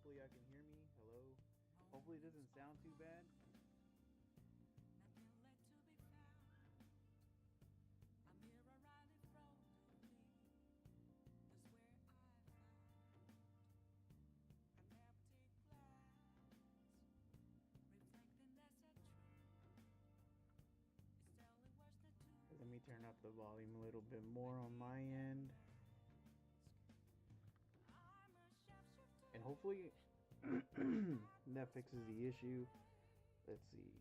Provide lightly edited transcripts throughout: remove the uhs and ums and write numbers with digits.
Hopefully I can hear me. Hello. Hopefully it doesn't sound too bad. Let me turn up the volume a little bit more on my end. And hopefully that fixes the issue. Let's see.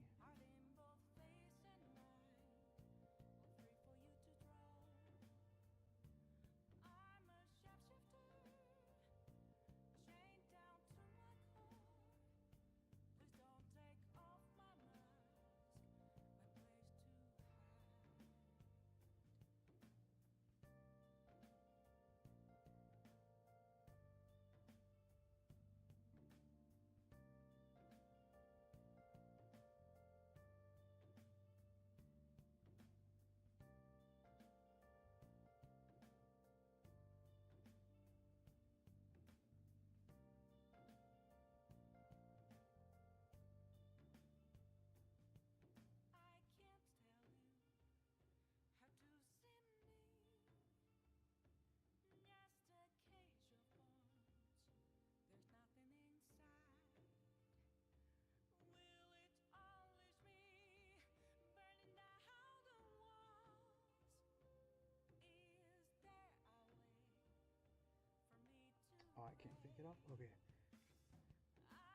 Oh, I can't pick it up? Okay.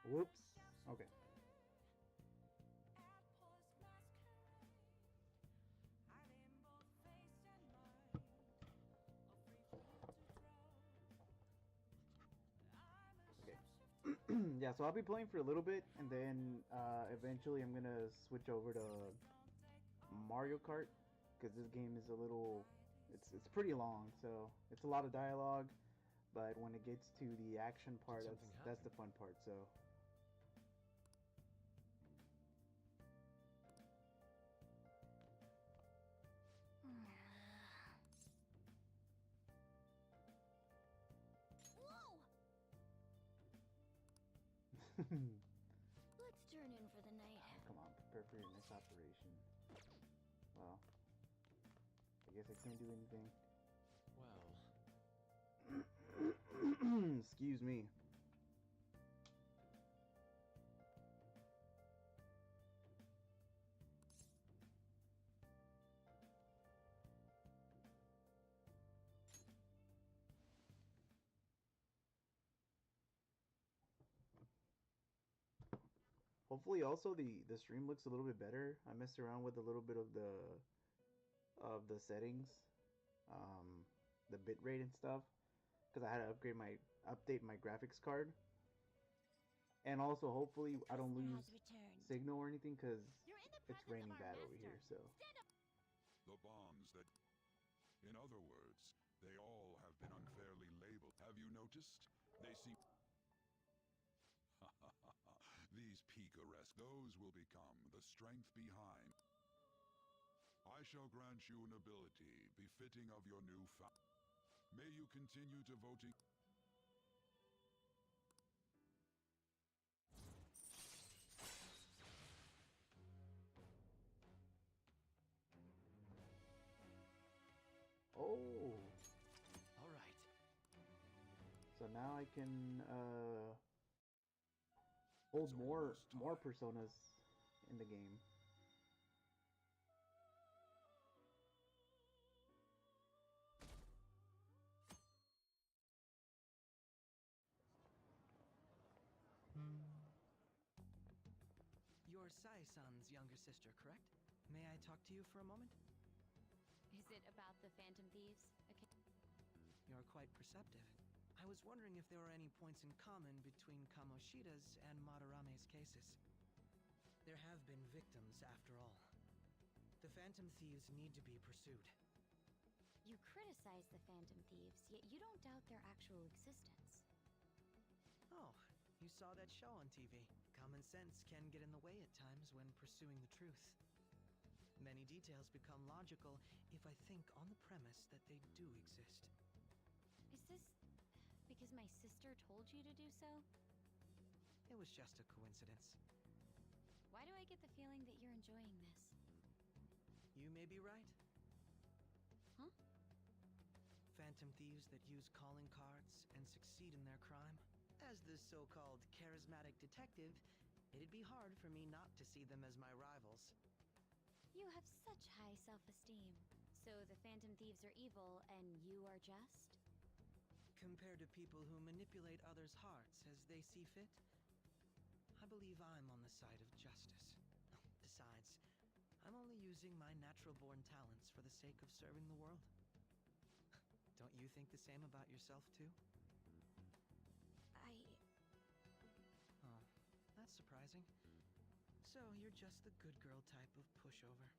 Whoops. Okay. Okay. Yeah, so I'll be playing for a little bit, and then eventually I'm gonna switch over to Mario Kart, because this game is a little, it's pretty long, so it's a lot of dialogue, but when it gets to the action part, that's the fun part. So Whoa! Let's turn in for the night. Come on, prepare for your next operation. Well, I guess I can't do anything. Well. Excuse me. Hopefully also the stream looks a little bit better. I messed around with a little bit of the settings, the bitrate and stuff, because I had to update my graphics card. And also hopefully I don't lose signal or anything, because it's raining bad over here. So the bombs that, in other words, they all have been unfairly labeled. Have you noticed? They seem these picaresque, those will become the strength behind. I shall grant you an ability befitting of your new family. May you continue devoting. oh, All right. so now I can hold more personas in the game. You're Sai-san's younger sister, correct? May I talk to you for a moment? Is it about the Phantom Thieves? Okay. You're quite perceptive. I was wondering if there were any points in common between Kamoshida's and Madarame's cases. There have been victims, after all. The Phantom Thieves need to be pursued. You criticize the Phantom Thieves, yet you don't doubt their actual existence. Oh, you saw that show on TV. Common sense can get in the way at times when pursuing the truth. Many details become logical if I think on the premise that they do exist. Is this because my sister told you to do so? It was just a coincidence. Why do I get the feeling that you're enjoying this? You may be right. Huh? Phantom thieves that use calling cards and succeed in their crime. As the so-called charismatic detective, it'd be hard for me not to see them as my rivals. You have such high self-esteem. So the Phantom Thieves are evil and you are just? Compared to people who manipulate others' hearts as they see fit, I believe I'm on the side of justice. Besides, I'm only using my natural-born talents for the sake of serving the world. Don't you think the same about yourself, too? Oh, that's surprising. So, you're just the good girl type of pushover.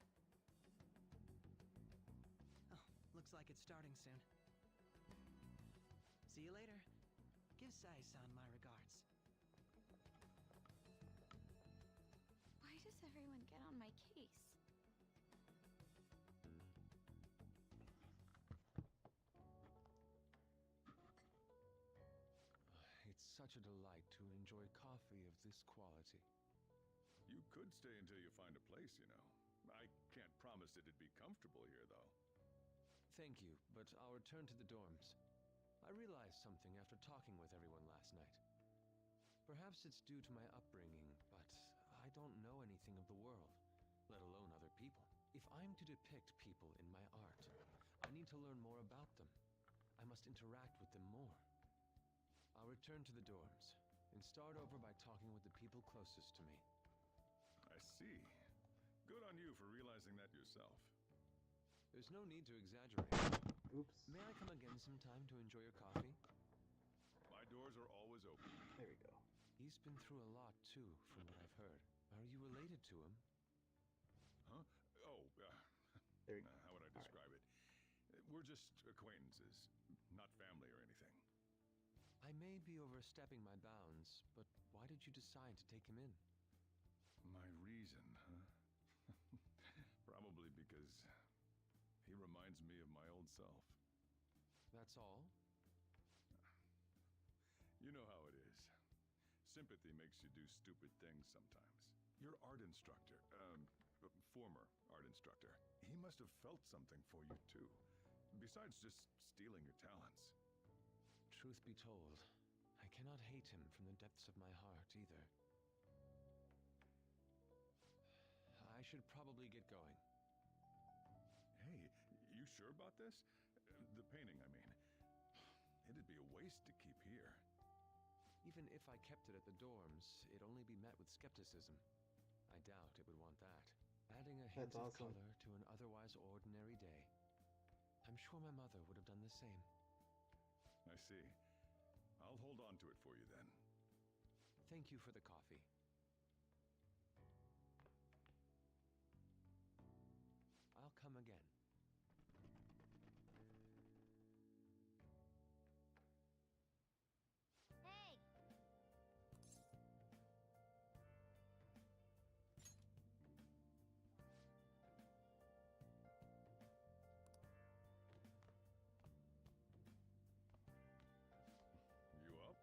Oh, looks like it's starting soon. See you later. Give Sai-san my regards. Why does everyone get on my case? It's such a delight to enjoy coffee of this quality. You could stay until you find a place, you know. I can't promise it'd be comfortable here, though. Thank you, but I'll return to the dorms. I realized something after talking with everyone last night. Perhaps it's due to my upbringing, but I don't know anything of the world, let alone other people. If I'm to depict people in my art, I need to learn more about them. I must interact with them more. I'll return to the dorms and start over by talking with the people closest to me. I see. Good on you for realizing that yourself. There's no need to exaggerate. Oops. May I come again sometime to enjoy your coffee? My doors are always open. There we go. He's been through a lot, too, from what I've heard. Are you related to him? Huh? Oh, There we go. how would I All right. describe it? We're just acquaintances, not family or anything. I may be overstepping my bounds, but why did you decide to take him in? My reason, huh? Probably because he reminds me of my old self. That's all? You know how it is. Sympathy makes you do stupid things sometimes. Your art instructor, former art instructor, he must have felt something for you too. Besides just stealing your talents. Truth be told, I cannot hate him from the depths of my heart either. I should probably get going. Hey, you sure about this? The painting, I mean. It'd be a waste to keep here. Even if I kept it at the dorms, it'd only be met with skepticism. I doubt it would want that. Adding a hint That's of awesome. color to an otherwise ordinary day. I'm sure my mother would have done the same. I see. I'll hold on to it for you then. Thank you for the coffee. I'll come again. Hey! You up?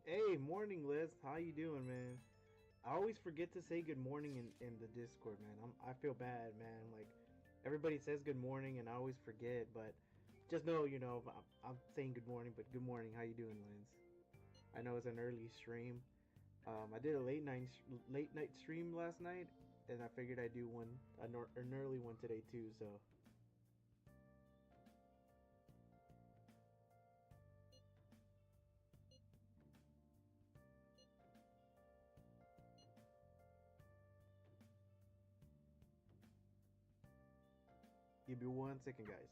Hey. Hey, morning, Liz. How you doing, man? I always forget to say good morning in the Discord, man. I feel bad, man. Like everybody says good morning, and I always forget. But just know, I'm saying good morning. But good morning. How you doing, Liz? I know it's an early stream. I did a late night stream last night, and I figured I'd do an early one today too. So. Give me 1 second, guys.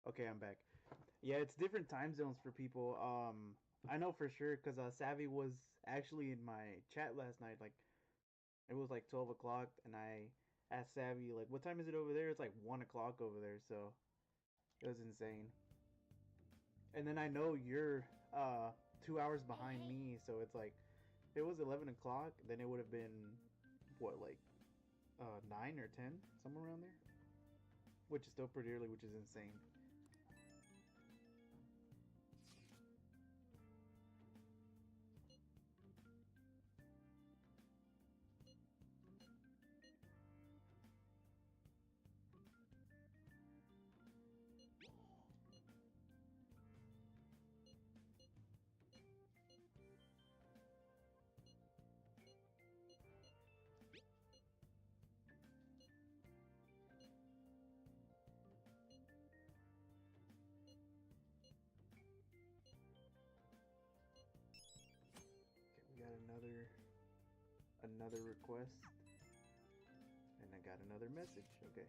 Okay, I'm back. Yeah, it's different time zones for people. I know for sure because Savvy was actually in my chat last night. Like it was like 12 o'clock, and I asked Savvy like, "What time is it over there?" It's like 1 o'clock over there, so it was insane. And then I know you're 2 hours behind Hey, me, so it's like if it was 11 o'clock, then it would have been what, like 9 or 10, somewhere around there, which is still pretty early, which is insane. Okay, we got another request, and I got another message. Okay.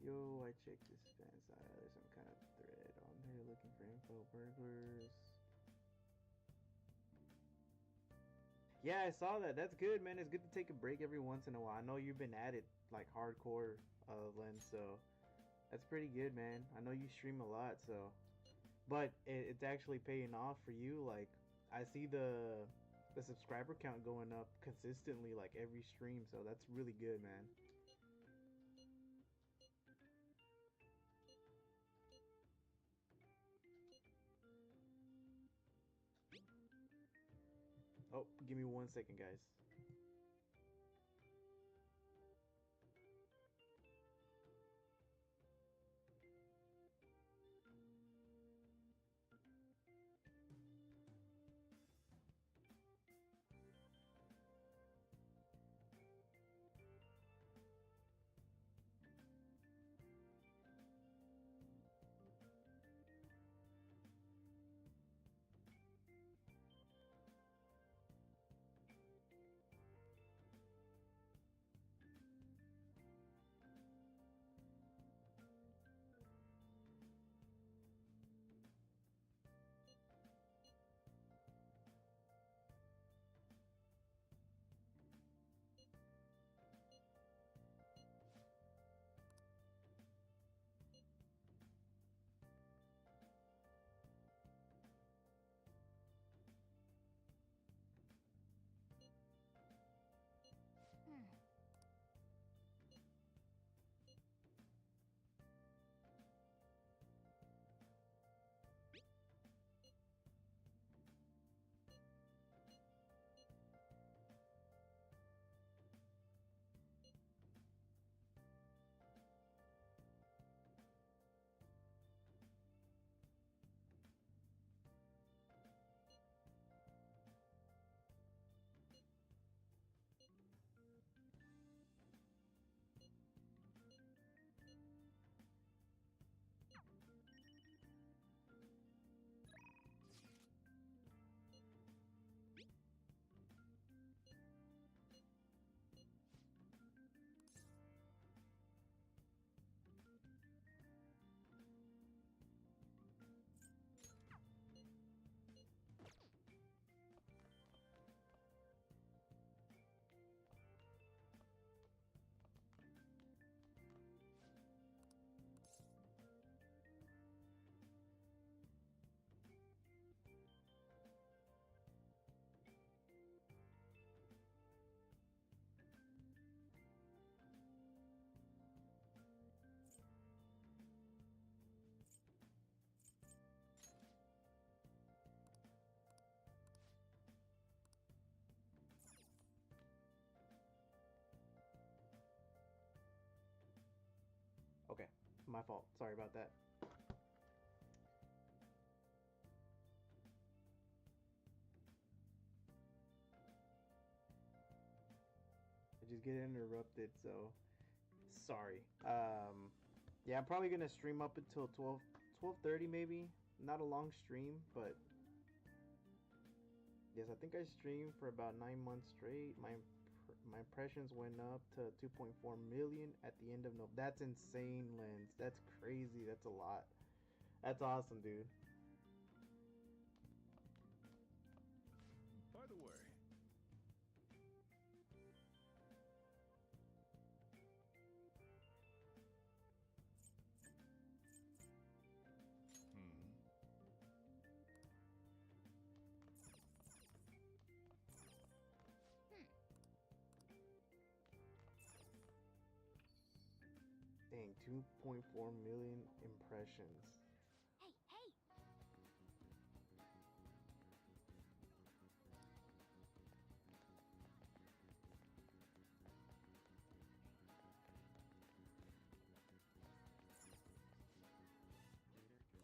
Yo, I checked this fan site. There's some kind of thread on there looking for info burglars. Yeah, I saw that. That's good, man. It's good to take a break every once in a while. I know you've been at it like hardcore, Len, so that's pretty good, man. I know you stream a lot, so but it's actually paying off for you. Like I see the subscriber count going up consistently like every stream, so that's really good, man. Oh, give me 1 second, guys. My fault. Sorry about that. I just get interrupted, so sorry. Yeah, I'm probably gonna stream up until 12:30 maybe. Not a long stream, but yes, I think I streamed for about 9 months straight. My impressions went up to 2.4 million at the end of November. That's insane, Lens. That's crazy. That's a lot. That's awesome, dude. By the way, Dang, 2.4 million impressions. Hey, hey!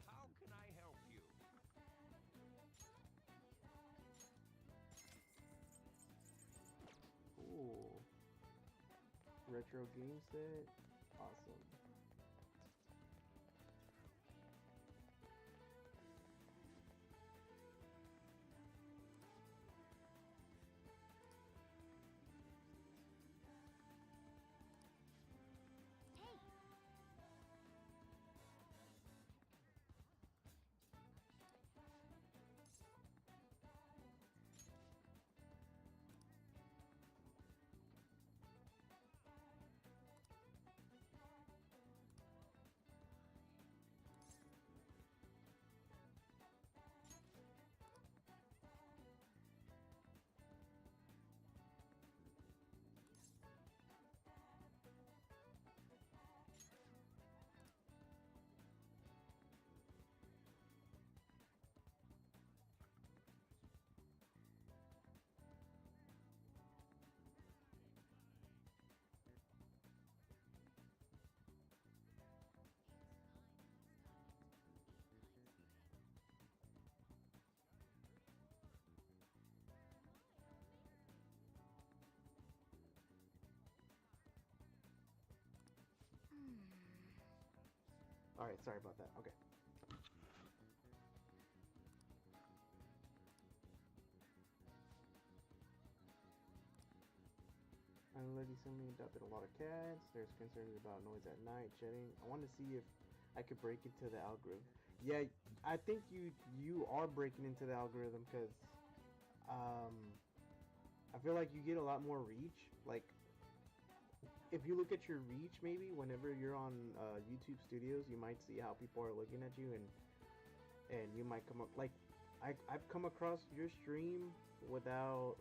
How can I help you? Cool. Retro game set. Awesome. Hey! Alright, sorry about that. Okay. I already recently adopted a lot of cats. There's concerns about noise at night, shedding. I want to see if I could break into the algorithm. Yeah, I think you are breaking into the algorithm because I feel like you get a lot more reach. Like if you look at your reach, maybe whenever you're on YouTube Studios, you might see how people are looking at you, and you might come up like I've come across your stream without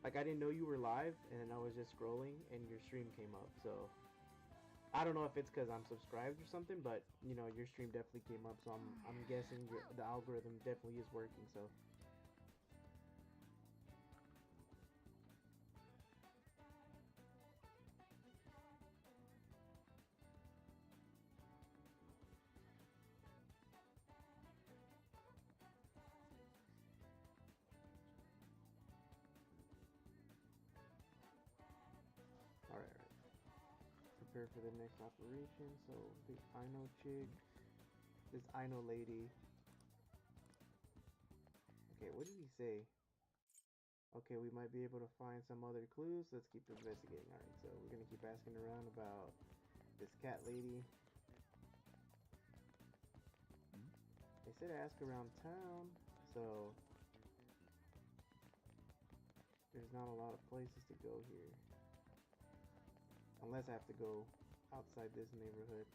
like I didn't know you were live, and I was just scrolling, and your stream came up. So I don't know if it's because I'm subscribed or something, but you know your stream definitely came up. So I'm guessing the algorithm definitely is working. So. Alright, prepare for the next operation. So the Ino chick, this Ino lady. Okay, what did he say? Okay, we might be able to find some other clues. Let's keep investigating. Alright, so we're gonna keep asking around about this cat lady. They said ask around town, so there's not a lot of places to go here. Unless I have to go outside this neighborhood.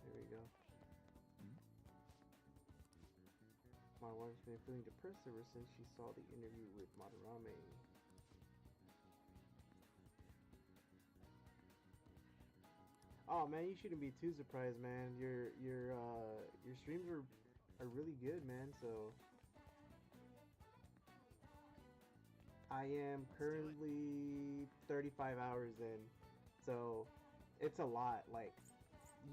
There we go. My wife's been feeling depressed ever since she saw the interview with Madarame. Oh man, you shouldn't be too surprised, man. Your streams are really good, man. So I am currently 35 hours in, so it's a lot. Like,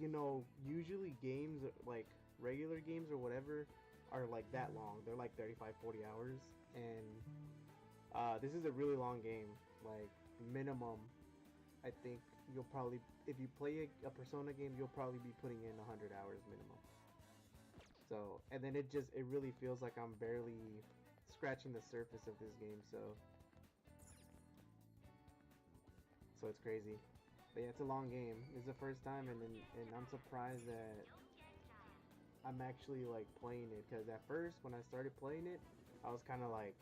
usually games like regular games or whatever are like that long. They're like 35, 40 hours, and this is a really long game. Like minimum, I think you'll probably if you play a Persona game, you'll probably be putting in 100 hours minimum. So, and then it really feels like I'm barely scratching the surface of this game. So it's crazy. But yeah, it's a long game. It's the first time, and I'm surprised that I'm actually like playing it. Because at first, when I started playing it, I was kind of like,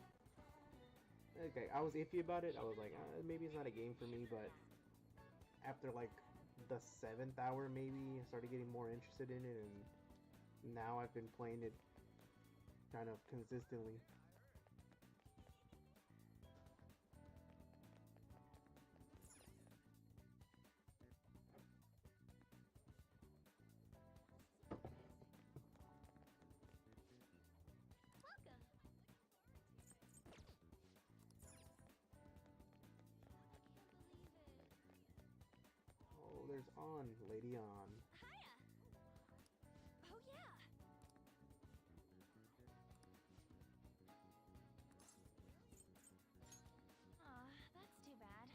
okay, I was iffy about it. I was like, maybe it's not a game for me. But after like the 7th hour, maybe I started getting more interested in it, and now I've been playing it kind of consistently. Welcome. Oh, there's On, Lady On. Hiya. Oh yeah. Aw, that's too bad.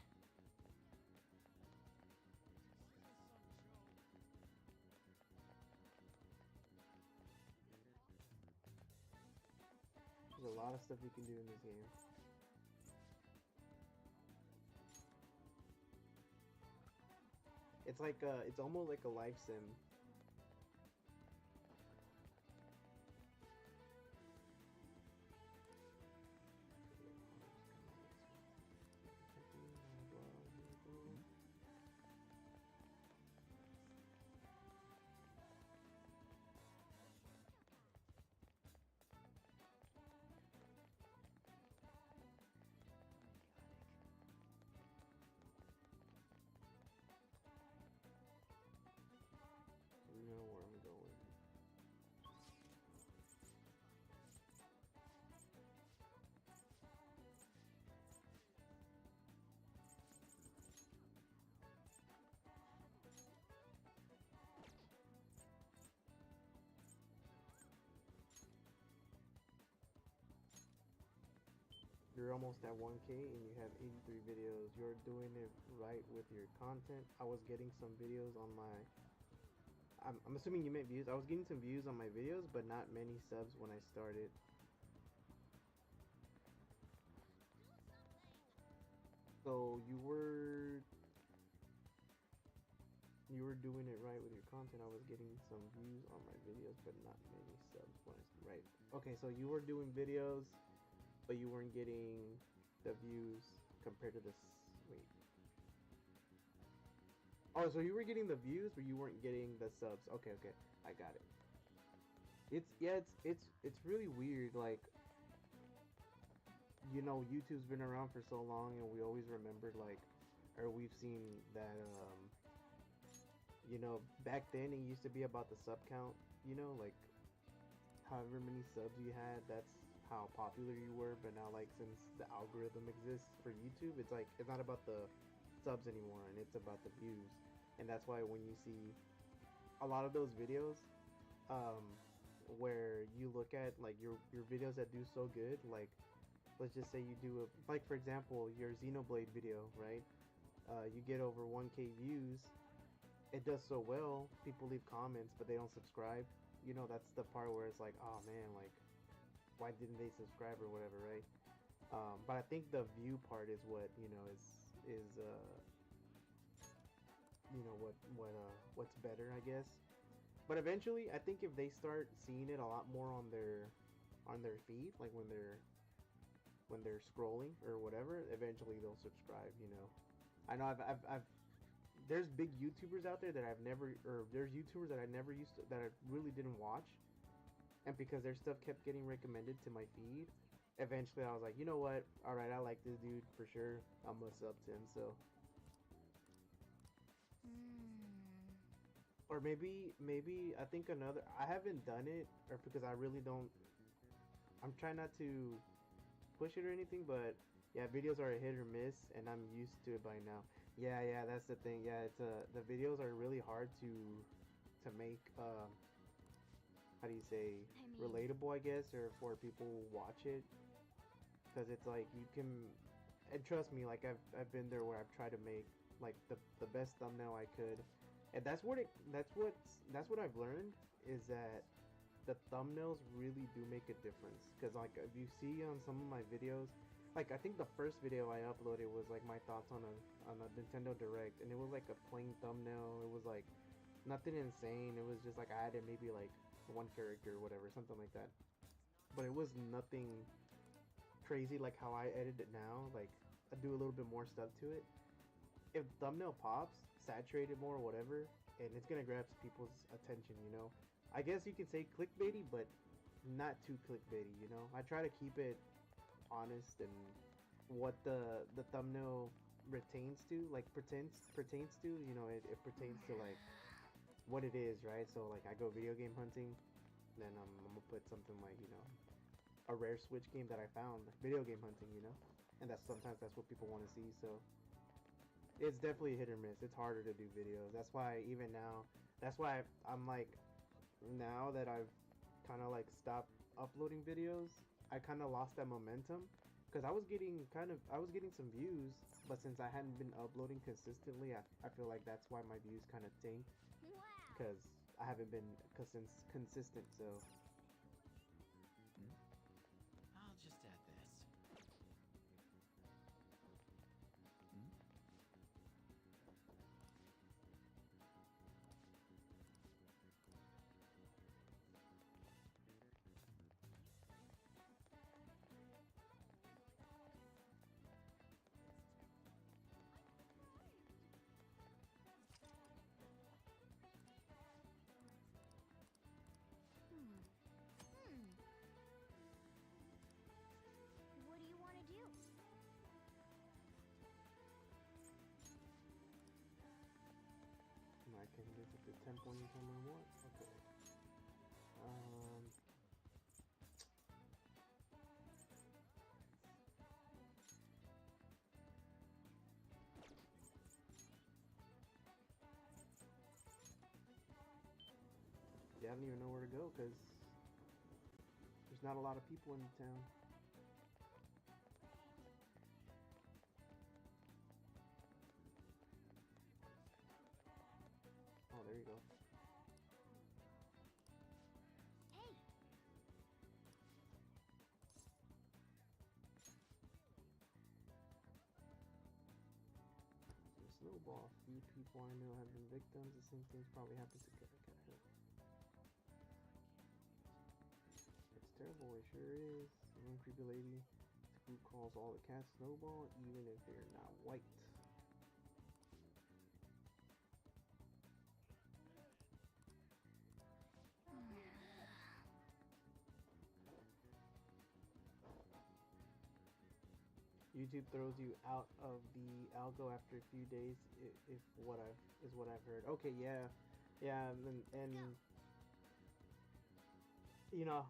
There's a lot of stuff you can do in this game. It's like it's almost like a life sim. You know where I'm going. You're almost at 1K and you have 83 videos. You're doing it right with your content. I was getting some videos on my... I'm assuming you meant views. I was getting some views on my videos, but not many subs when I started. So you were doing it right with your content. I was getting some views on my videos, but not many subs when I right. Okay, so you were doing videos, but you weren't getting the views compared to this. Wait. Oh, so you were getting the views, but you weren't getting the subs. Okay, okay, I got it. It's really weird. Like, YouTube's been around for so long, and we always remembered like, or we've seen that back then it used to be about the sub count. Like however many subs you had, that's how popular you were. But now, like, since the algorithm exists for YouTube, it's like it's not about the subs anymore, and it's about the views. And that's why when you see a lot of those videos, um, where you look at like your videos that do so good, like let's just say you do like for example your Xenoblade video, right? You get over 1K views. It does so well. People leave comments, but they don't subscribe. That's the part where it's like, oh man, like why didn't they subscribe or whatever, right? But I think the view part is what is what's better, I guess. But eventually, I think if they start seeing it a lot more on their feed, like when they're scrolling or whatever, eventually they'll subscribe. I know I've there's big YouTubers out there that I've never, or there's YouTubers that I never used to, that I really didn't watch, and because their stuff kept getting recommended to my feed, eventually I was like, you know what? All right, I like this dude for sure. I'm gonna sub to him. So. Or maybe I think another, I haven't done it, or because I really don't, I'm trying not to push it or anything, but Yeah, videos are a hit or miss, and I'm used to it by now. Yeah, yeah, that's the thing. Yeah, it's the videos are really hard to make. How do you say, I mean, relatable, I guess, or for people who watch it, because it's like you can, and trust me, like I've been there where I've tried to make like the best thumbnail I could, and that's what I've learned is that the thumbnails really do make a difference. Because like if you see on some of my videos, like I think the first video I uploaded was like my thoughts on a Nintendo Direct, and it was like a plain thumbnail. It was like nothing insane. It was just like I added maybe like one character or whatever, something like that. But it was nothing crazy like how I edit it now. Like I do a little bit more stuff to it. If thumbnail pops, saturate it more or whatever, and it's gonna grab people's attention, you know. I guess you can say clickbaity, but not too clickbaity, you know. I try to keep it honest and what the thumbnail retains to, like pertains to, you know, it pertains to like what it is, right? So like I go video game hunting, then I'm gonna put something like, you know, a rare Switch game that I found, like video game hunting, you know, and that's sometimes that's what people want to see. So it's definitely hit or miss. It's harder to do videos. That's why even now, that's why I'm like, now that I've kind of like stopped uploading videos, I kind of lost that momentum because I was getting some views, but since I hadn't been uploading consistently, I feel like that's why my views kind of tanked wow. because I haven't been consistent. So I'll just add this. Hmm. Hmm. What do you want to do? I can visit the temple anytime I want. Okay. Um. Yeah, I don't even know where to go because there's not a lot of people in the town. Oh, there you go. Hey, Some snowball. Few people I know have been victims. The same things probably happened to get hurt. It's terrible. It sure is. One creepy lady who calls all the cats snowball, even if they're not white. YouTube throws you out of the algo after a few days. If what I've heard. Okay, yeah, yeah, and you know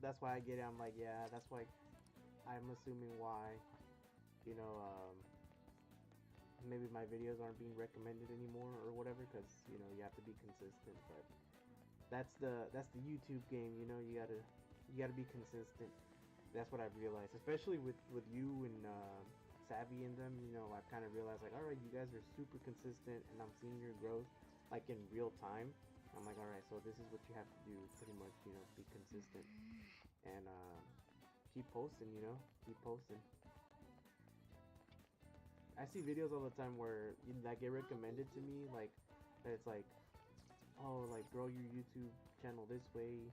that's why I get it. I'm like, yeah, that's why I'm assuming why, you know, maybe my videos aren't being recommended anymore or whatever, because you know you have to be consistent. But that's the YouTube game. You know, you gotta be consistent. That's what I've realized, especially with you and Savvy and them. You know, I've kind of realized like, all right, you guys are super consistent, and I'm seeing your growth like in real time. I'm like, all right, so this is what you have to do, pretty much. You know, be consistent and keep posting. You know, keep posting. I see videos all the time where that get recommended to me, like that it's like, oh, like grow your YouTube channel this way.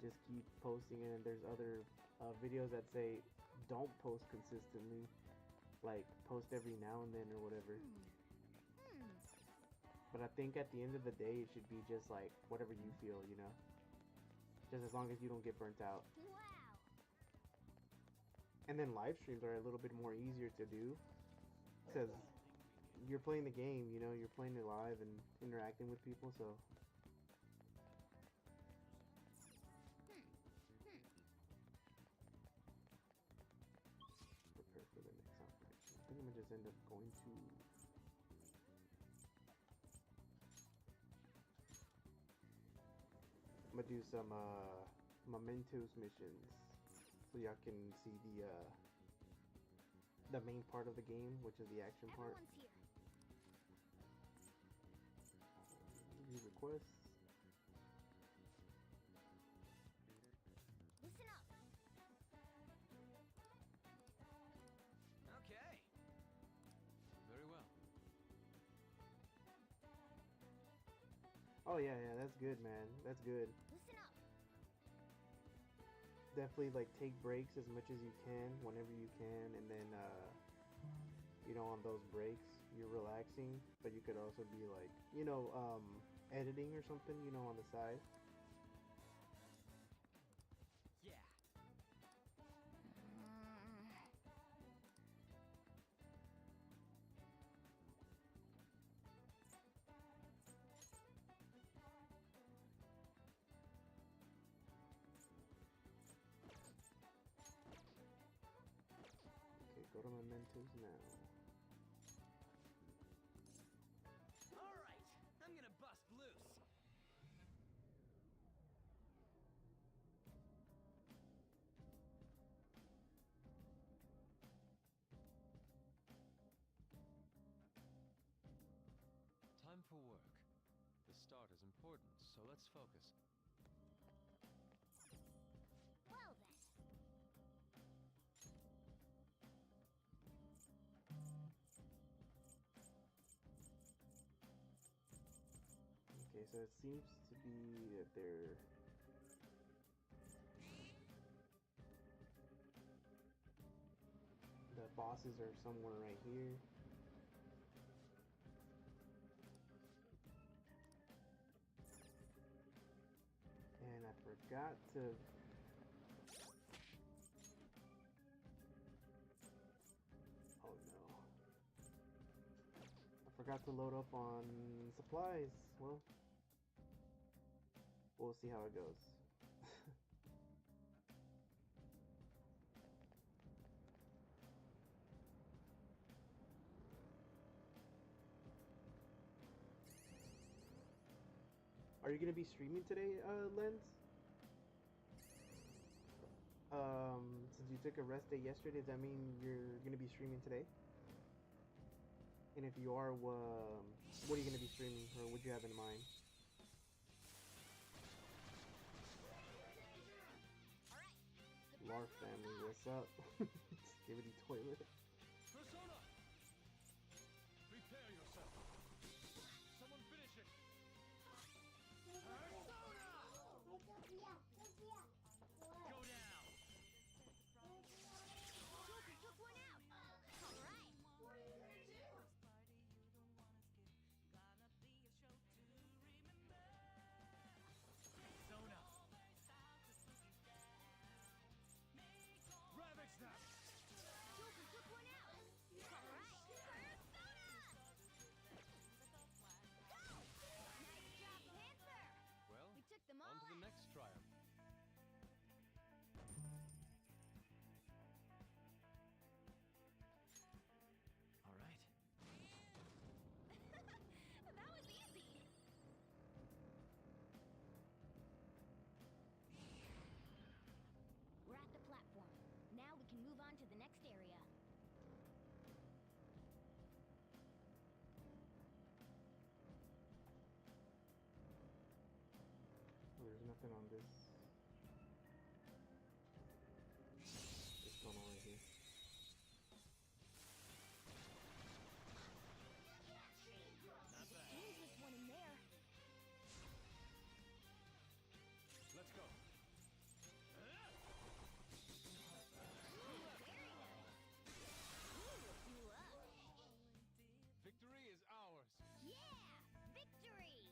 Just keep posting it. And there's other videos that say don't post consistently, like post every now and then or whatever. hmm. Hmm. But I think at the end of the day, it should be just like whatever you feel, you know. Just as long as you don't get burnt out. Wow. And then live streams are a little bit more easier to do because you're playing the game, you know, you're playing it live and interacting with people. So Hmm. Hmm. prepare for gonna just end up going to. I'm gonna do some mementos missions, so y'all can see the main part of the game, which is the action part. Everyone's here. Review requests. Listen up. Okay. Very well. Oh yeah, that's good, man. That's good. Listen up. Definitely like take breaks as much as you can whenever you can, and then you know, on those breaks you're relaxing, but you could also be like, you know, editing or something, you know, on the side. Yeah. Okay, go to mementos now. All right. I'm gonna bust loose. Time for work. The start is important, so let's focus. Well then. Okay, so it seems to be that they're the bosses are somewhere right here. And I forgot to oh no. I forgot to load up on supplies. Well, we'll see how it goes. Are you gonna be streaming today, Lens? Since you took a rest day yesterday, does that mean you're gonna be streaming today? And if you are, what are you gonna be streaming, or what do you have in mind? Larf family, what's up? Skibidi toilet. Persona! Prepare yourself. Someone finish it. Go down. Joker took one out. All right. Persona. Rabbit snap. Joker took one out. All right. Persona! Go! Nice job, Panther. Well, We took them all on to the out. next triumph. All right. That was easy. We're at the platform. Now we can move on to the next area. Oh, there's nothing on this. This tunnel right here. Dangerous one in there. Let's go. Very nice. Ooh, you up. Victory is ours. Yeah! Victory!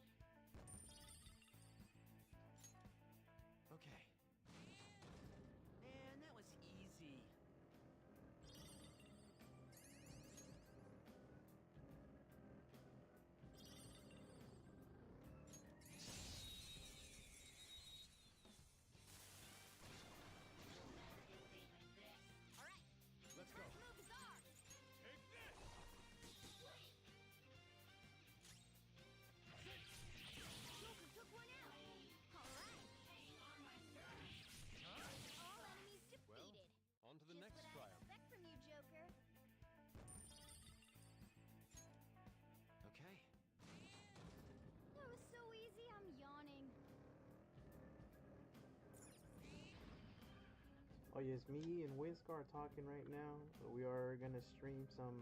yes, me and Winscar are talking right now. We are gonna stream some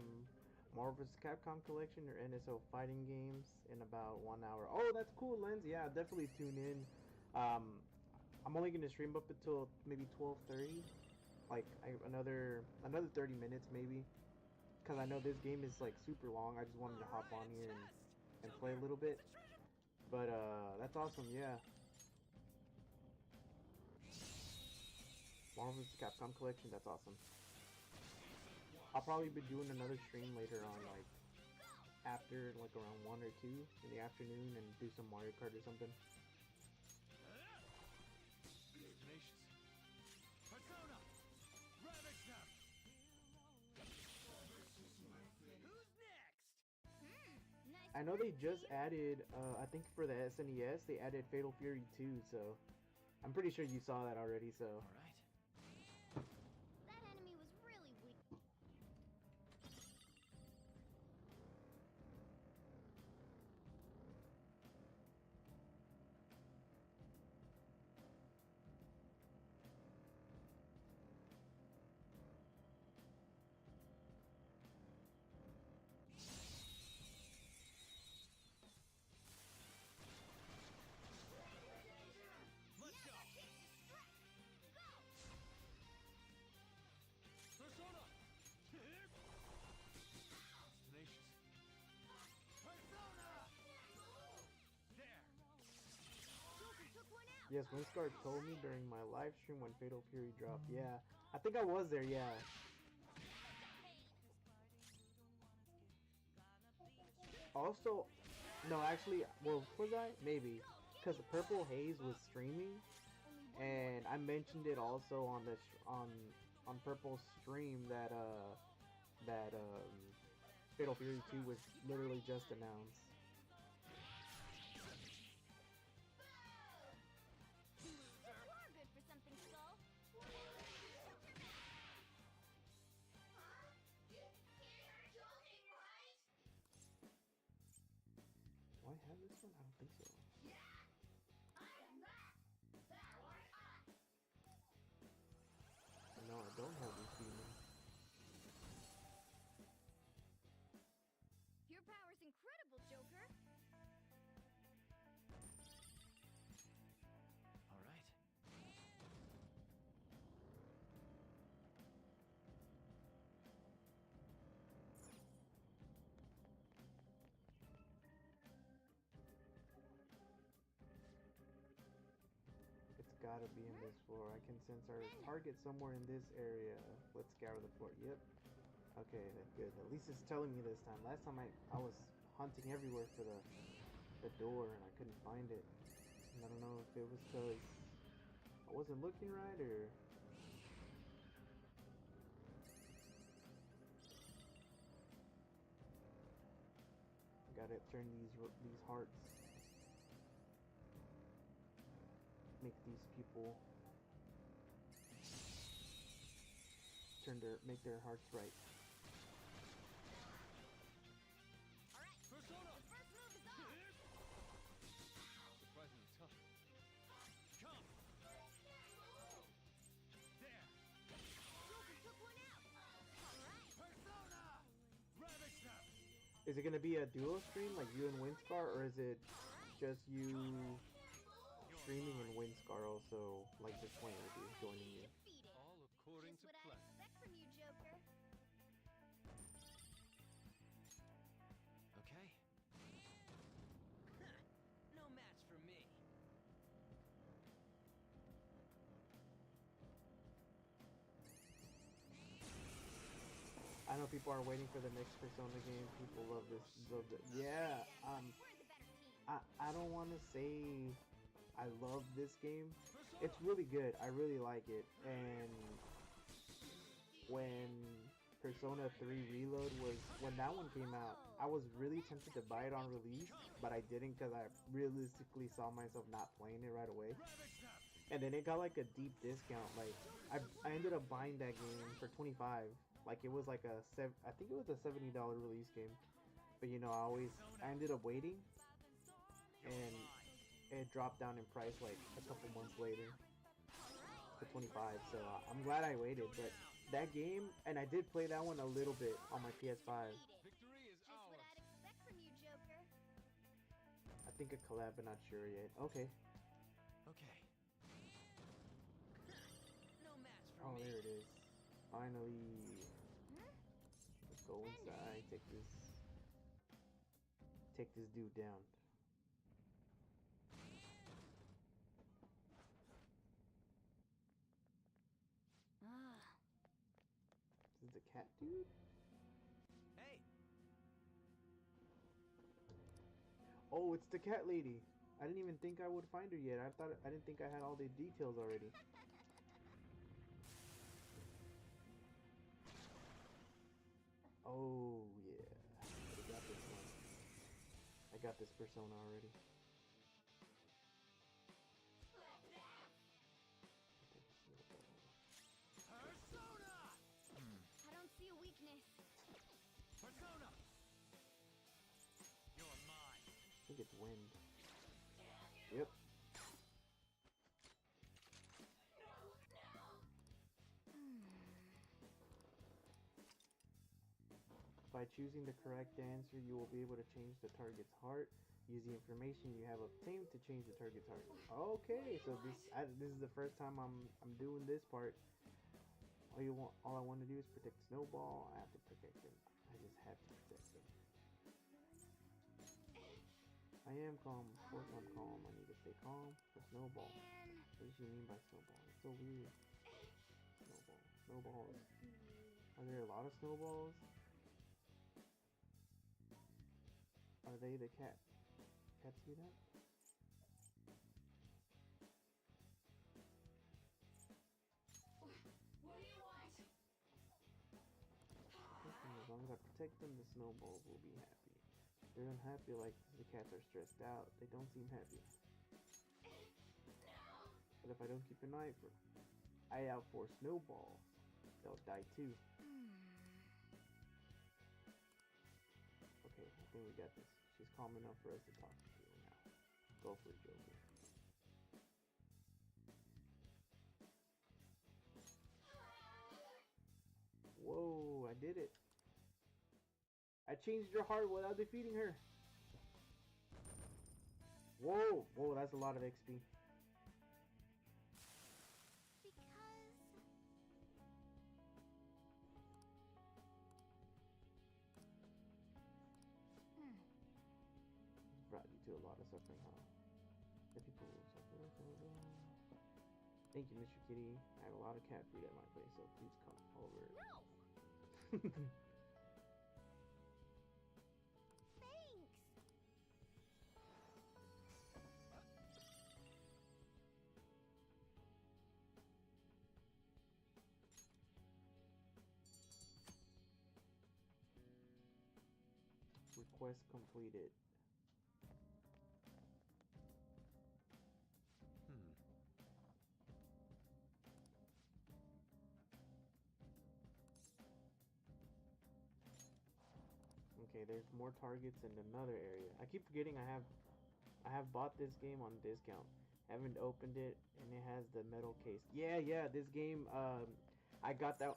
Marvel vs. Capcom Collection or NSO fighting games in about 1 hour. Oh, that's cool, Lens. Yeah, definitely tune in. I'm only gonna stream up until maybe 12:30, like another 30 minutes maybe, because I know this game is like super long. I just wanted to hop on here and play a little bit. But that's awesome. Yeah, Marvel vs. Capcom Collection. That's awesome. I'll probably be doing another stream later on, like after like around 1 or 2 in the afternoon, and do some Mario Kart or something. I know they just added, I think for the SNES, they added Fatal Fury 2, so I'm pretty sure you saw that already, so. All right. That enemy was really weak. Let's go. Persona. Tenacious. Persona. There. Joker took one out. Yes, Winscar told me during my live stream when Fatal Fury dropped. Yeah, I think I was there, yeah. Also, no, actually, well, was I? Maybe. Because Purple Haze was streaming, and I mentioned it also on the on Purple's stream that Fatal Fury 2 was literally just announced. You are good for something, Skull. Do I have this one? I don't think so. No, I don't have this demon. Your power's incredible, Joker. All right. It's gotta be in this floor. I can sense our target somewhere in this area. Let's scour the floor. Yep. Okay, that's good. At least it's telling me this time. Last time I was hunting everywhere for the door and I couldn't find it. And I don't know if it was because I wasn't looking right or. Gotta turn these hearts. Make these people make their hearts right. Alright, Persona. the first move is off. Surprisingly tough. Come. There. Joker took one out. Alright. Persona. Ravage them. Is it gonna be a duo stream like you and Winscar, or is it just you streaming and Winscar also like just playing with you, joining you? Defeated. All according Just to what I plan. expect from you, Joker. Okay. No match for me. I know people are waiting for the next Persona game. People love this. Yeah. We're the better team. I don't want to say I love this game. It's really good. I really like it. And when Persona 3 Reload when that one came out, I was really tempted to buy it on release, but I didn't because I realistically saw myself not playing it right away. And then it got like a deep discount. Like I ended up buying that game for 25. Like it was like I think it was a $70 release game. But you know, I ended up waiting, and it dropped down in price like a couple months later. for 25. So I'm glad I waited. But that game, and I did play that one a little bit on my PS5. Victory is Just what ours. I'd expect from you, Joker. I think a collab, but not sure yet. Okay. Okay. No match for Oh, me. there it is. Finally. Let's go inside. Take this dude down. Ah, This is the cat dude? Hey, Oh, it's the cat lady. I didn't even think I would find her yet. I didn't think I had all the details already. Oh yeah. I got this one. I got this persona already. Persona! I don't see a weakness. Persona! You're mine. I think it's wind. Yep. By choosing the correct answer, you will be able to change the target's heart. Use the information you have obtained to change the target's heart. Okay, so this is the first time I'm doing this part. All I want to do is protect Snowball. I have to protect him. I just have to protect him. I am calm. Of course I'm calm. I need to stay calm for Snowball. What does she mean by Snowball? It's so weird. Snowball. Snowballs. Are there a lot of snowballs? Are they the cat? Cats do that? What do you want? As long as I protect them, the snowballs will be happy. They're unhappy like the cats are stressed out. They don't seem happy. But if I don't keep an eye out for snowballs, they'll die too. Okay, I think we got this. She's calm enough for us to talk to her now. Go for it, Joker. Whoa, I did it. I changed your heart without defeating her. Whoa, whoa, that's a lot of XP. Because... Brought you to a lot of suffering, huh? The people will suffer. Thank you, Mr. Kitty. I have a lot of cat food at my place, so please come over. No! Thanks! Request completed. Okay, there's more targets in another area. I keep forgetting I have bought this game on discount. Haven't opened it, and it has the metal case. Yeah, this game. I got that.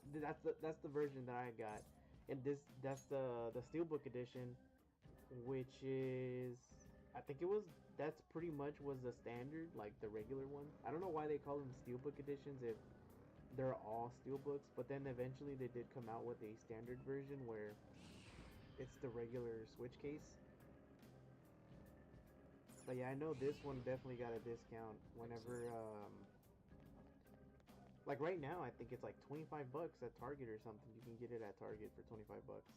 That's the version that I got, and that's the steelbook edition, which is I think that's pretty much was the standard, like the regular one. I don't know why they call them steelbook editions if they're all steelbooks, but then eventually they did come out with a standard version where it's the regular Switch case. But yeah, I know this one definitely got a discount whenever, like right now, I think it's like 25 bucks at Target or something. You can get it at Target for 25 bucks.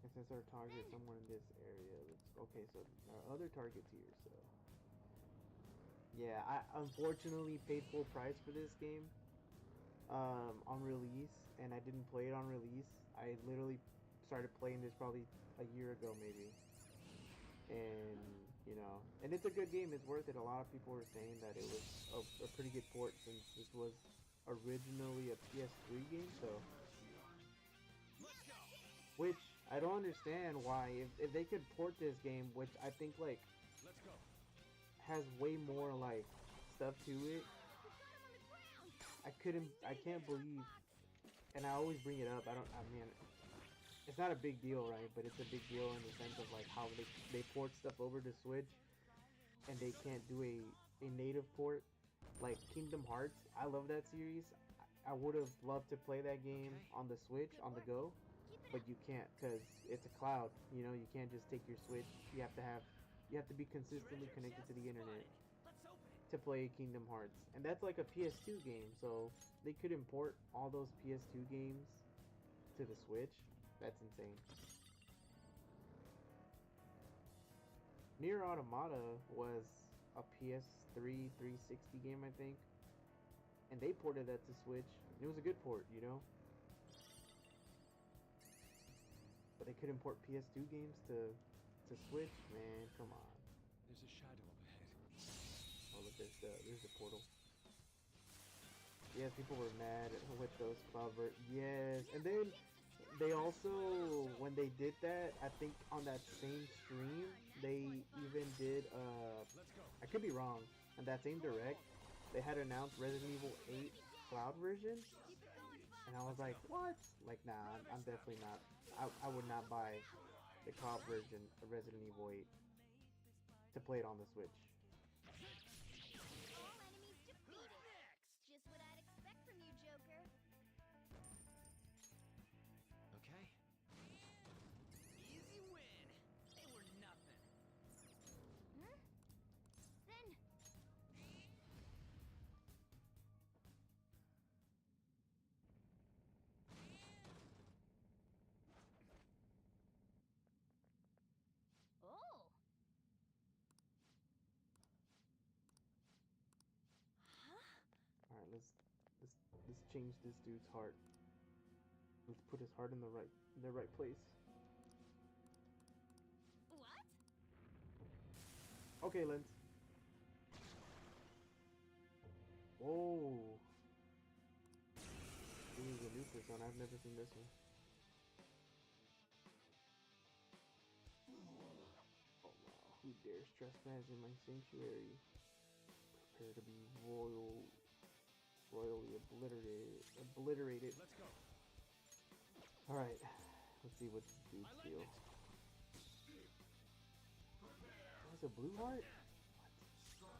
It says our target somewhere in this area. Okay, so there are other targets here, so. Yeah, I unfortunately paid full price for this game on release, and I didn't play it on release. I literally started playing this probably a year ago, maybe. And you know. And it's a good game. It's worth it. A lot of people were saying that it was a pretty good port since this was originally a PS3 game. So, which I don't understand why if they could port this game, which I think like Let's go. has way more like stuff to it. I can't believe, and I always bring it up. I mean, it's not a big deal, right? But it's a big deal in the sense of like how they port stuff over to Switch, and they can't do a native port like Kingdom Hearts. I love that series. I would have loved to play that game on the Switch on the go, but you can't because it's a cloud. You know, you can't just take your Switch. You have to be consistently connected to the internet Let's open it. to play Kingdom Hearts, and that's like a PS2 game. So they could import all those PS2 games to the Switch. That's insane. Nier Automata was a PS3 360 game, I think, and they ported that to Switch. It was a good port, you know. But they could import PS2 games to Switch, man. Come on. There's a shadow up ahead. Oh, look, there's the portal. Yes, people were mad with those cloud. Yes, and then they also, when they did that, I think on that same stream, they even did, Let's go. I could be wrong, on that same direct, they had announced Resident Evil 8 cloud version, and I was like, what? Like, nah, I'm definitely not, I would not buy the cloud version of Resident Evil 8 to play it on the Switch. All enemies defeated. Just what I'd expect from you, Joker. Okay. Easy win. They were nothing. Huh? Then. Oh. Huh? All right, let's change this dude's heart. Let's put his heart in the right place. What? Okay, Lens. Whoa. This is a new persona. I've never seen this one. Oh wow. Who dares trespass in my sanctuary? Prepare to be royally obliterated. Let's go. Alright. Let's see what this dude's I like deal. it. That's a blue heart?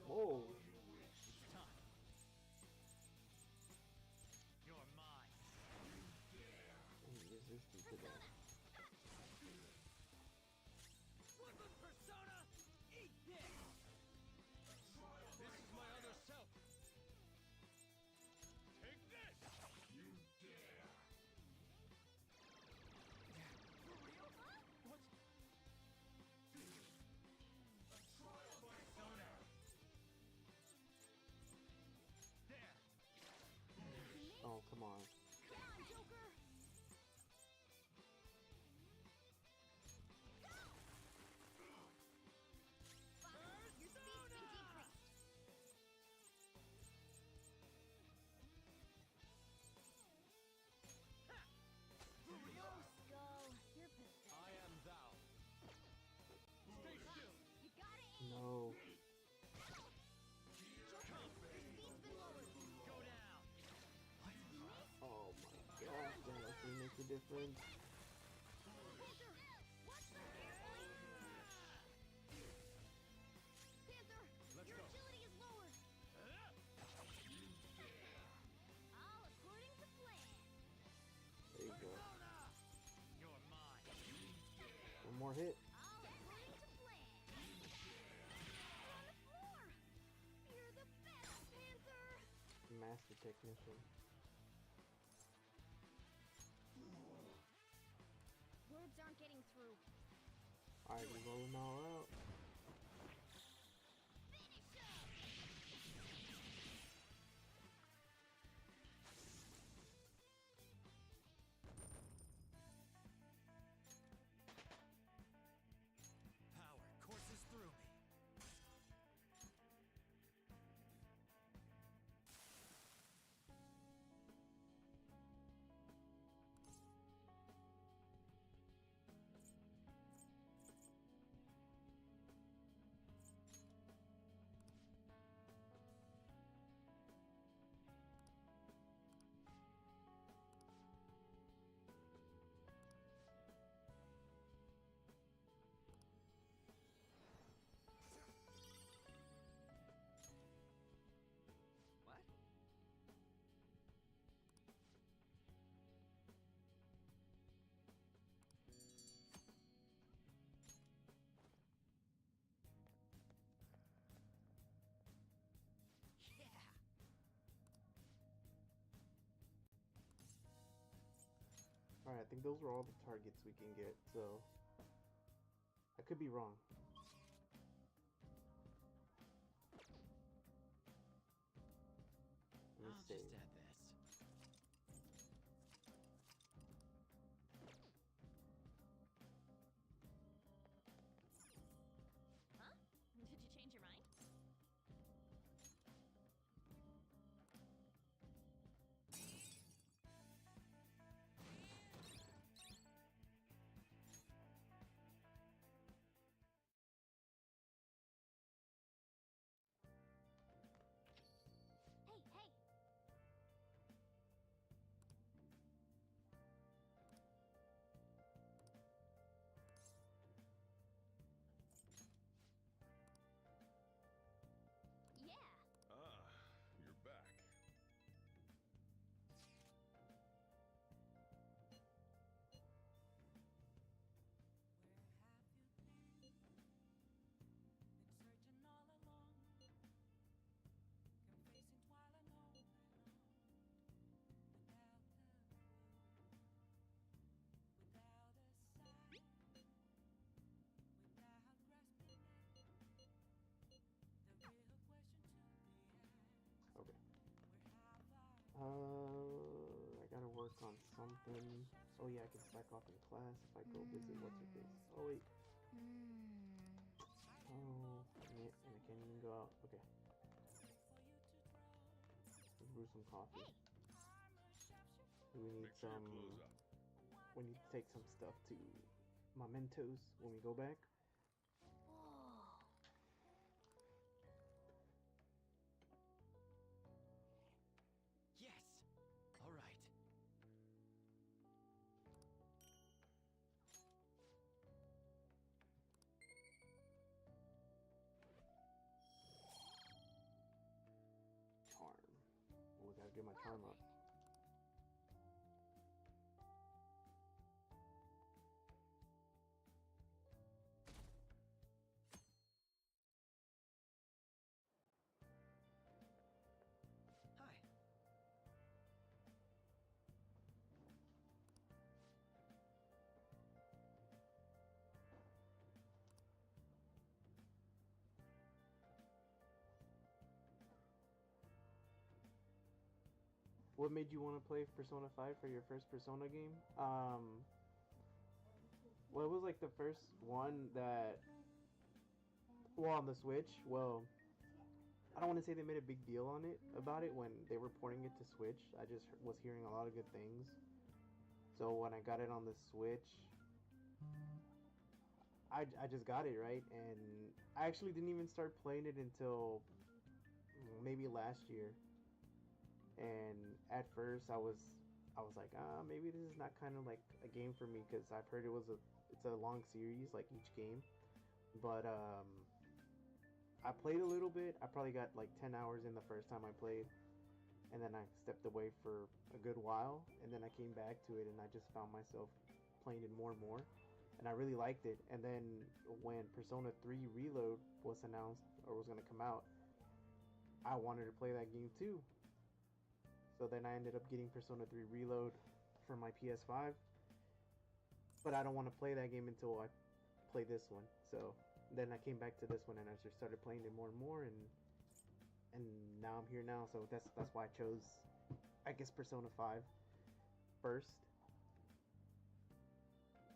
Whoa. It's time. You're mine. I'm resistant to that. Woodland persona, eat this. This is my other self. Take this. You dare. For real? What's persona? There. Oh, come on. Come on, Joker. Fine. Your speed's been decreased. For real? Skull, you're pathetic. I am thou. Stay still. You gotta aim. No. Joker, your speed's been lowered. Go down. Oh my gosh, that actually makes a difference. Panther, watch the Panther, Let's your go. agility is lowered. All according to plan. There you go. Persona. You're mine. One more hit. All according to plan. You're on the floor. You're the best, Panther. Master Technician. Words aren't getting through. Alright, we're rolling all out. Finish him. Power courses through me. I think those were all the targets we can get, so I could be wrong. Let me I'll save. just add this. Huh? Did you change your mind? Hey, hey! Yeah! Ah, you're back. Okay. I gotta work on something. Oh yeah, I can slack off in class if I go visit what's her face. Oh wait. Oh, dang it, and I can't even go out. Okay. Let's brew some coffee. Hey! We need Make sure your some. clothes up. We need to take some stuff to Mementos when we go back. Whoa! Yes! Alright. Charm. Oh, we gotta get my charm up. Hi. What made you want to play Persona 5 for your first Persona game? Well, it was like the first one that, well, on the Switch. Well, I don't want to say they made a big deal on it about it when they were porting it to Switch. I just was hearing a lot of good things. So when I got it on the Switch, I just got it, right? And I actually didn't even start playing it until maybe last year. And at first I was like, maybe this is not kind of like a game for me because I've heard it's a long series, like each game. But I played a little bit. I probably got like 10 hours in the first time I played, and then I stepped away for a good while, and then I came back to it, and I just found myself playing it more and more, and I really liked it. And then when Persona 3 Reload was announced or was gonna come out, I wanted to play that game too. So then I ended up getting Persona 3 Reload for my PS5, but I don't want to play that game until I play this one. So then I came back to this one and I just started playing it more and more, and now I'm here now. So that's why I chose, I guess, Persona 5 first.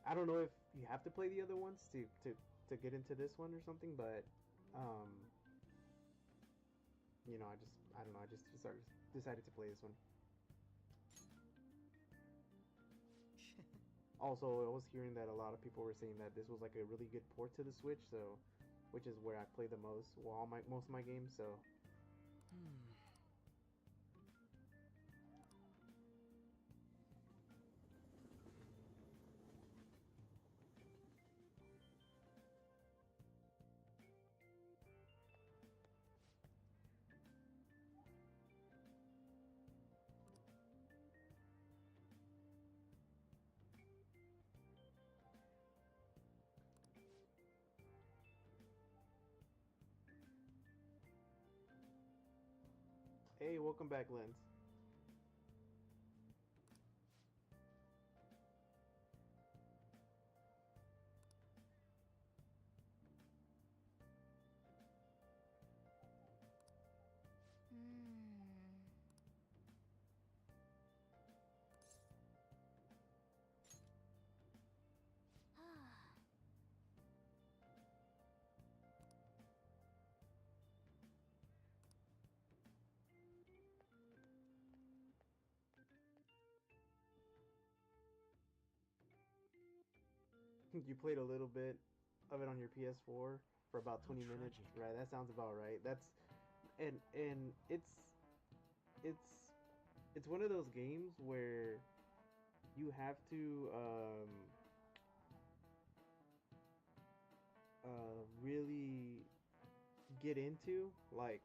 I don't know if you have to play the other ones to get into this one or something, but you know, I don't know, I just decided to play this one. Also, I was hearing that a lot of people were saying that this was like a really good port to the Switch, so which is where I play the most, well, most of my games. So hey, welcome back, Lens. You played a little bit of it on your PS4 for about How 20 minutes, tragic. right? That sounds about right. That's and it's it's one of those games where you have to really get into, like,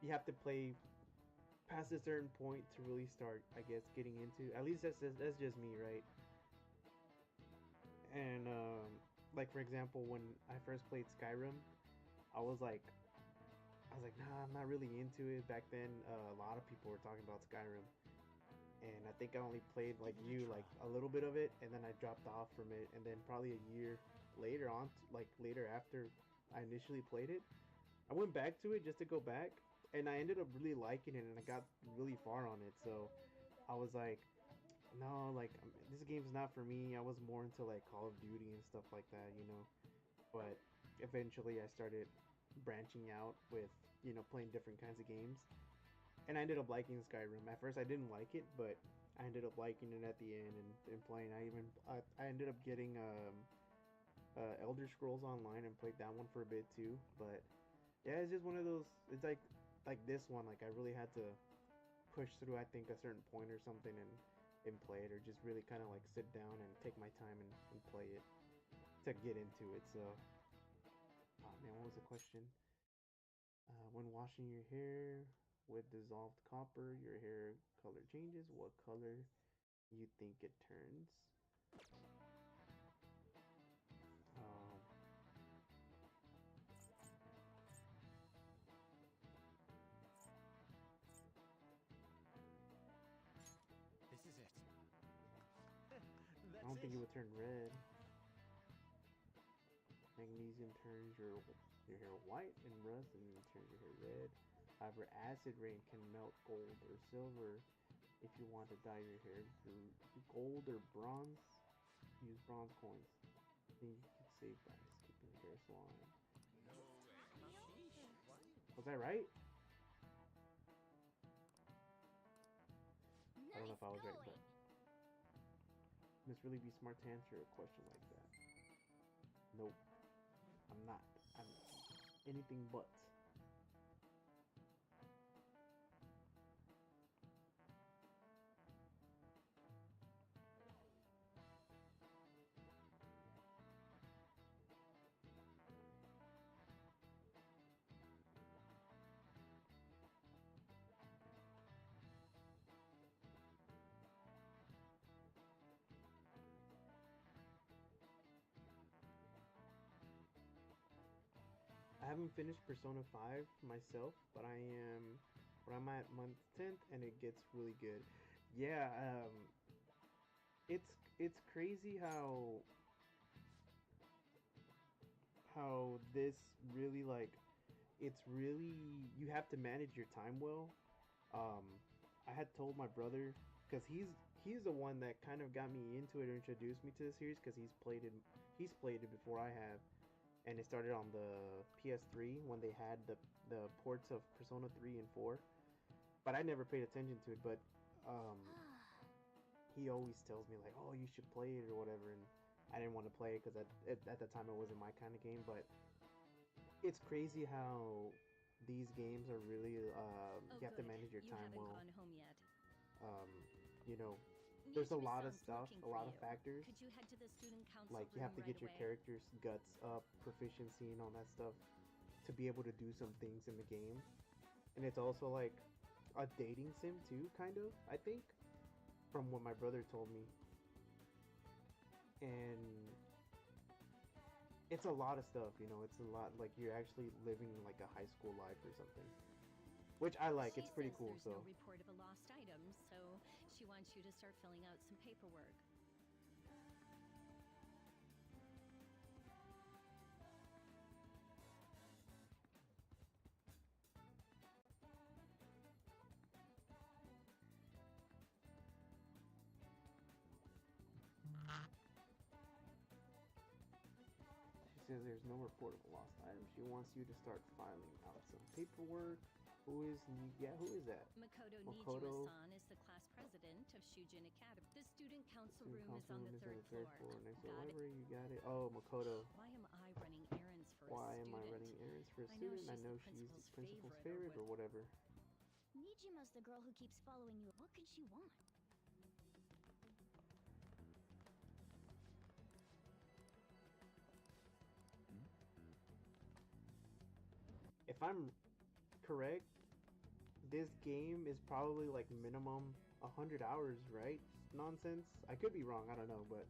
you have to play past a certain point to really start, I guess, getting into. At least that's just me, right? And like, for example, when I first played Skyrim, I was like, nah, I'm not really into it. Back then, a lot of people were talking about Skyrim, and I think I only played, like Give it a you, try. like a little bit of it, and then I dropped off from it. And then probably a year later on, like later after I initially played it, I went back to it just to go back, and I ended up really liking it, and I got really far on it. So I was like, no, like, this game's not for me. I was more into like Call of Duty and stuff like that, you know. But eventually, I started branching out with, playing different kinds of games, and I ended up liking Skyrim. At first, I didn't like it, but I ended up liking it at the end, and playing. I ended up getting Elder Scrolls Online and played that one for a bit too. But yeah, it's just one of those. It's like this one. Like, I really had to push through, I think, a certain point or something, and play it, or just really kind of like sit down and take my time and play it to get into it. So, oh man, what was the question? When washing your hair with dissolved copper, your hair color changes. What color you think it turns? Um, This is it. I don't think it would turn red. Magnesium turns your hair white, and rust and turns your hair red. However, acid rain can melt gold or silver. If you want to dye your hair gold or bronze, use bronze coins. Then you can save by keeping your hair salon. Was I right? I don't know if I was right, but must really be smart to answer a question like that. Nope, I'm not. I'm anything but. I haven't finished Persona 5 myself, but I'm at month 10th, and it gets really good. Yeah, it's crazy how this really, like, it's really, you have to manage your time well. Um, I had told my brother, because he's the one that kind of got me into it or introduced me to the series, because he's played it before I have, and it started on the PS3 when they had the ports of Persona 3 and 4. But I never paid attention to it. But um, he always tells me like, "Oh, you should play it or whatever," and I didn't want to play it because at the time it wasn't my kind of game. But it's crazy how these games are really you have to manage your time well. Gone home yet. Um, you know, there's a lot of stuff, a lot of factors. Could you head to the student council Like, you have to room get your right away? character's guts up, proficiency, and all that stuff to be able to do some things in the game. And it's also like a dating sim too, kind of, I think, from what my brother told me. And it's a lot of stuff, it's a lot, like, you're actually living like a high school life or something, which I like. She It's pretty says cool. there's So no report of a lost item, so she wants you to start filling out some paperwork. she says there's no report of a lost item. She wants you to start filing out some paperwork. Who is that? Makoto Makoto. Nijima-san is the class president of Shujin Academy. The student council Student room is council on room the is third on the third floor. floor next to the Got it. library. You got it. Oh, Makoto. Why am I running errands for Why a am I student? running errands for a I know student? I she's know the she's the principal's principal's favorite favorite or whatever. Nijima's the girl who keeps following you. What could she want? If I'm correct, this game is probably like minimum 100 hours, right? Nonsense. I could be wrong. I don't know, but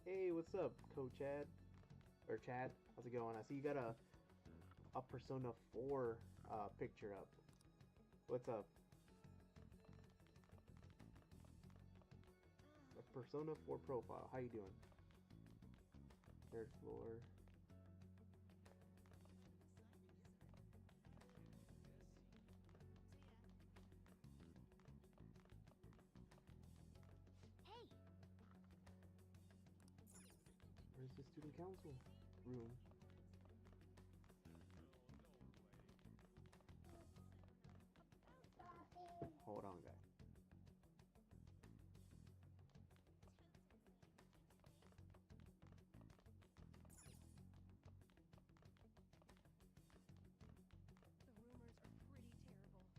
hey, what's up, Coach Chad or Chad? How's it going? I see you got a Persona 4 picture up. What's up? A Persona 4 profile. How you doing? Third floor. Hey, Where's the student council room? Hold on, guys. The rumors are pretty terrible.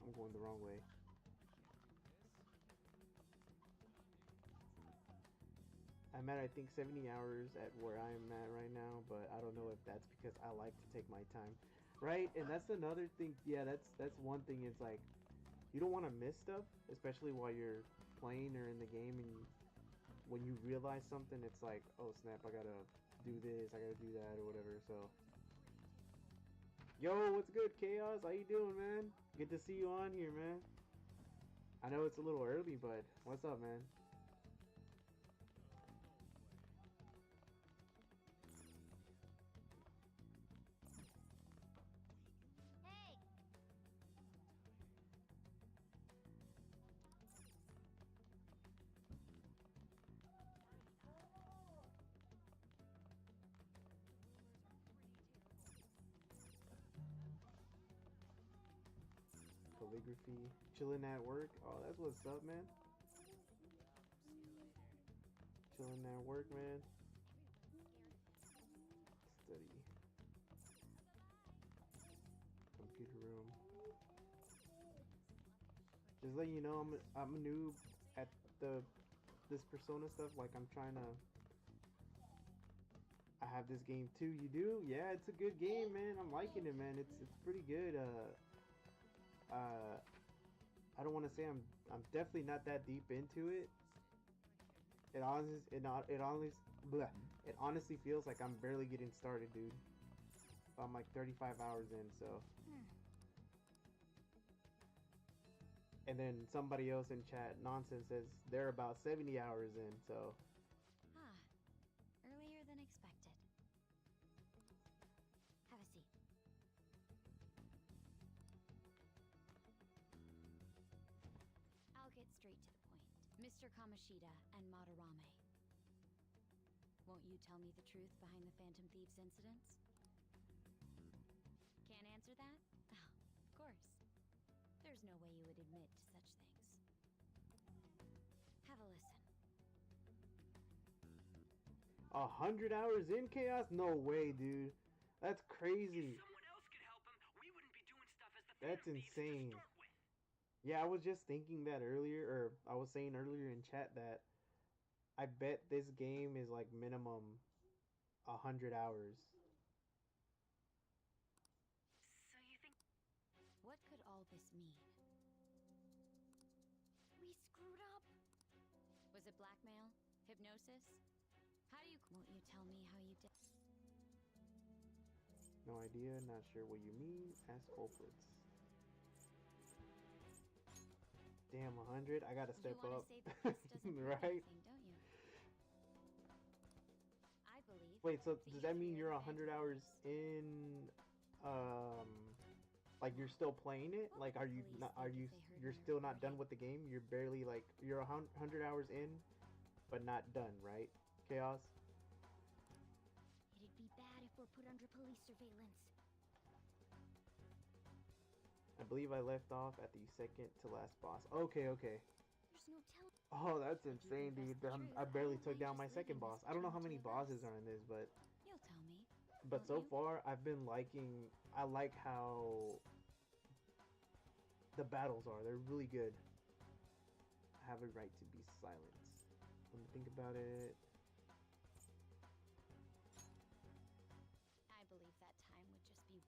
I'm going the wrong way. I'm at, I think, 70 hours at where I'm at right now, but I don't know if that's because I like to take my time. Right? And that's another thing. Yeah, that's one thing. It's like you don't want to miss stuff, especially while you're playing or in the game, and when you realize something, it's like, oh snap, I gotta do this, I gotta do that, or whatever. So, yo, what's good, Chaos? How you doing, man? Good to see you on here, man. I know it's a little early, but what's up, man? hey! Calligraphy, chilling at work. Oh, that's what's up, man. Chilling at work, man. Study. Computer room. Just letting you know, I'm a noob at this Persona stuff. Like I'm trying to. I have this game too. You do? Yeah, it's a good game, man. I'm liking it, man. It's pretty good. I don't want to say I'm definitely not that deep into it. It honestly feels like I'm barely getting started, dude. I'm like 35 hours in, so. And then somebody else in chat, nonsense, says they're about 70 hours in, so. Ah, earlier than expected. Have a seat. I'll get straight to the point. Mr. Kamoshida and Madarame. Won't you tell me the truth behind the Phantom Thieves incidents? Can't answer that? Oh, of course. There's no way you would admit to such things. Have a listen. 100 hours in, Chaos? No way, dude. That's crazy. If someone else could help him, we wouldn't be doing stuff as the That's Phantom Thieves insane. to start with. Yeah, I was just thinking that earlier, or I was saying earlier in chat that I bet this game is like minimum 100 hours. So you think What could all this mean? We screwed up. Was it blackmail? Hypnosis? How do you... Won't you tell me how you did? No idea, not sure what you mean. Ask culprits. Damn, 100? I gotta step you want up. to say that this doesn't prove Right? anything, don't you? I believe. Wait, so the does that mean easier you're the 100 Phantom hours Thieves. in, like you're still playing it? What Like, would are the you police not, think are if you, they heard you're me still not recording? done with the game? You're barely like, you're 100 hours in, but not done, right? Chaos? police surveillance. I believe I left off at the second to last boss. Okay, okay. There's no telling. Oh, that's If you insane, dude. confess the truth, I barely don't took mind down my just second leaving boss. this I don't know between how the many two of us. bosses are in this, but You'll tell me. so won't you? far I've been liking. I like how the battles are. They're really good. I have a right to be silent. Let me think about it. I believe that time would just be.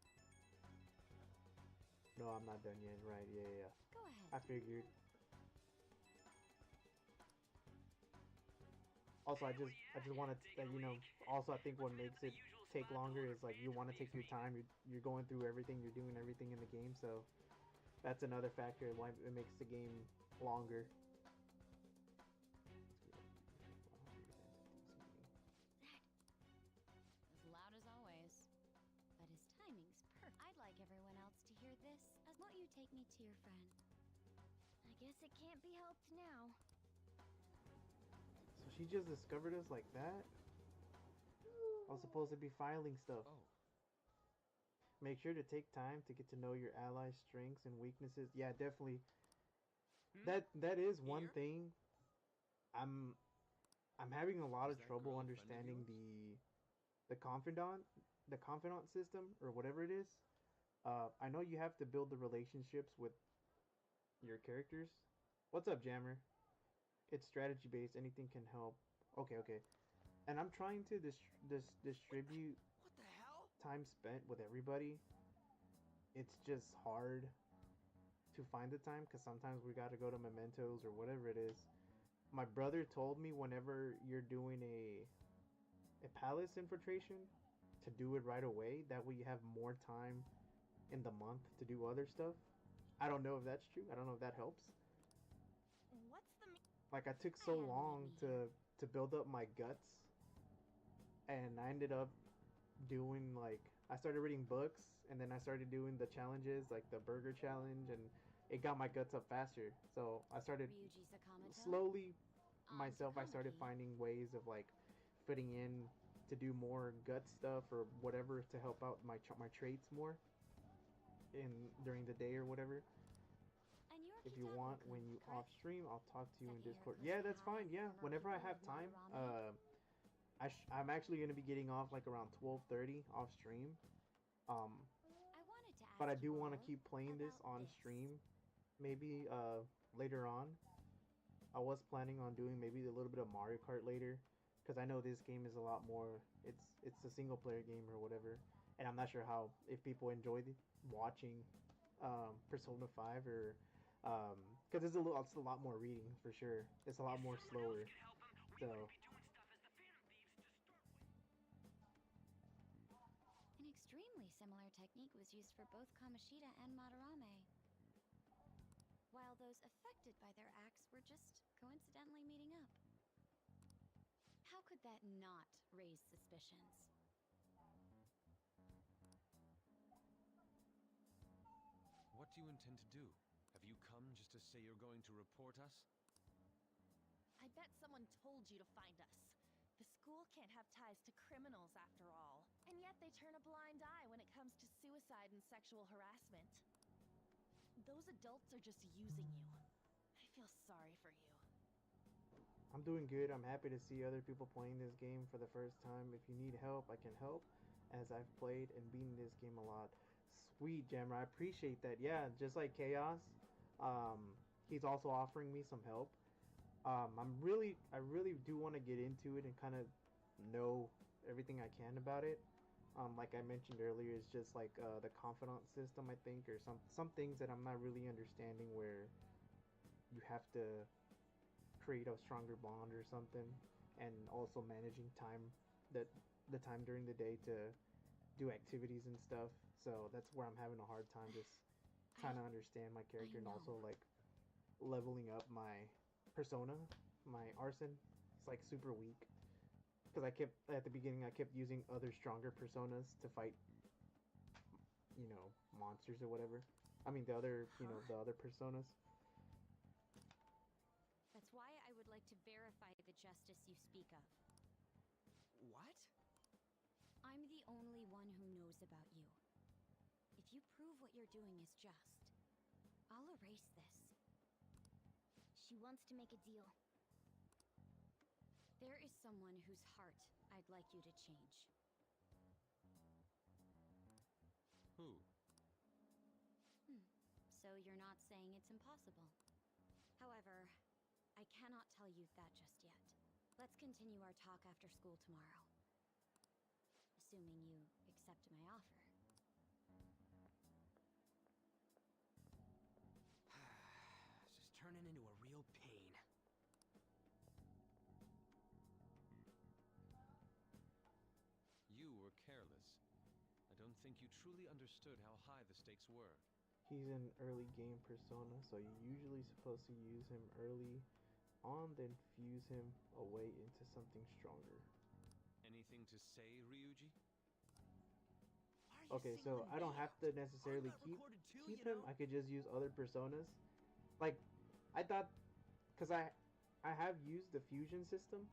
No, I'm not done yet. Right? Yeah. Go ahead. I figured. Also, I just want to, Also, I think what makes it take longer is like you want to take your time. You're going through everything. You're doing everything in the game. So that's another factor why it makes the game longer. As loud as always. But his timing's perfect. I'd like everyone else to hear this. Won't you take me to your friend? I guess it can't be helped now. So she just discovered us like that? I was supposed to be filing stuff. Oh, Make sure to take time to get to know your allies' strengths and weaknesses. Yeah, definitely. That is one Here? thing. I'm having a lot Is of that trouble girl a friend of understanding yours? the confidant system or whatever it is. I know you have to build the relationships with your characters. What's up, Jammer? It's strategy based. Anything can help. Okay. And I'm trying to distribute What the hell? time spent with everybody. It's just hard to find the time because sometimes we got to go to mementos or whatever it is. My brother told me whenever you're doing a palace infiltration to do it right away. That way you have more time in the month to do other stuff. I don't know if that's true. I don't know if that helps. What's the Like I took I so have an long enemy to build up my guts, and I ended up doing like I started reading books, and then I started doing the challenges like the burger challenge, and it got my guts up faster. So I started Ryuji Sakamoto? slowly On myself. I started Takamaki. finding ways of like fitting in to do more gut stuff or whatever to help out my traits more in during the day or whatever. And you're If you Kitako-kun, want, when you off correct? stream, I'll talk to you in Sent you here Discord. to Yeah, say that's hi fine. to Yeah, former whenever I people have of time. Madarame? I'm actually gonna be getting off like around 12:30 off stream. Um, I wanted to ask but I you do want to all keep playing this about on this. stream. Maybe later on. I was planning on doing maybe a little bit of Mario Kart later, because I know this game is a lot more. It's a single player game or whatever, and I'm not sure how if people enjoy watching Persona 5 or because it's a lot more reading for sure. It's a lot more slower. So An extremely similar technique was used for both Kamoshida and Madarame. While those affected by their acts were just coincidentally meeting up. How could that not raise suspicions? What do you intend to do? Have you come just to say you're going to report us? I bet someone told you to find us. The school can't have ties to criminals after all. And yet they turn a blind eye when it comes to suicide and sexual harassment. Those adults are just using you. I feel sorry for you. I'm doing good. I'm happy to see other people playing this game for the first time. If you need help, I can help, as I've played and beaten this game a lot. Sweet, Jammer. I appreciate that. Yeah, just like Chaos, he's also offering me some help. I really do want to get into it and kind of know everything I can about it. Like I mentioned earlier, it's just like the confidant system, I think, or some things that I'm not really understanding where you have to create a stronger bond or something, and also managing time that the time during the day to do activities and stuff. So that's where I'm having a hard time just trying to understand my character and also know. like leveling up my persona, my arson. It's like super weak because I kept at the beginning I kept using other stronger personas to fight, monsters or whatever. I mean the other, the other personas. That's why I would like to verify the justice you speak of. What? I'm the only one who knows about you. If you prove what you're doing is just, I'll erase this. She wants to make a deal. There is someone whose heart I'd like you to change. Who? So you're not saying it's impossible. However, I cannot tell you that just yet. Let's continue our talk after school tomorrow. Assuming you accept my offer. This is turning into a real pain. You were careless. I don't think you truly understood how high the stakes were. He's an early game persona, so you're usually supposed to use him early on, then fuse him away into something stronger. Anything to say, Ryuji? Okay, so I don't have to necessarily keep him. I could just use other personas. Like, I thought, because I have used the fusion system,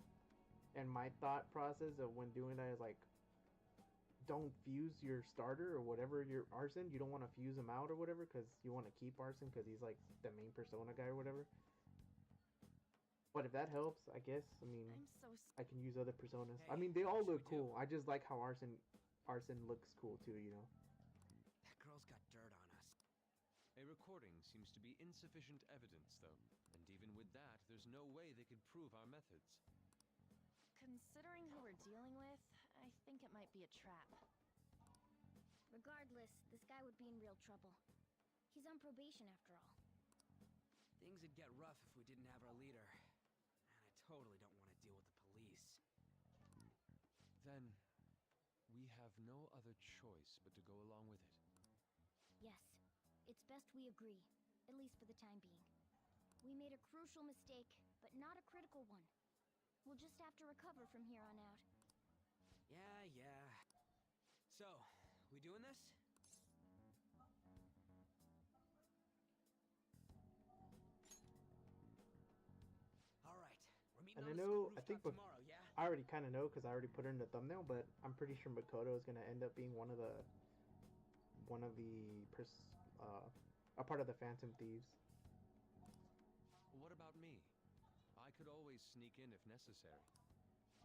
and my thought process of when doing that is like, don't fuse your starter or whatever your Arson. You don't want to fuse him out or whatever because you want to keep Arson because he's like the main persona guy or whatever. But if that helps, I guess. I mean, I can use other personas. I mean, they all look cool. I just like how Arson looks cool too, you know. That girl's got dirt on us. A recording seems to be insufficient evidence, though. And even with that, there's no way they could prove our methods. Considering who we're dealing with, I think it might be a trap. Regardless, this guy would be in real trouble. He's on probation after all. Things would get rough if we didn't have our leader. And I totally don't want to deal with the police. Then, we have no other choice but to go along with it. Yes, it's best we agree, at least for the time being. We made a crucial mistake, but not a critical one. We'll just have to recover from here on out. Yeah. So, we doing this? Alright, we're meeting And on I the know, school I think rooftop tomorrow, yeah? I already kind of know because I already put her in the thumbnail, but I'm pretty sure Makoto is gonna end up being a part of the Phantom Thieves. What about me? I could always sneak in if necessary.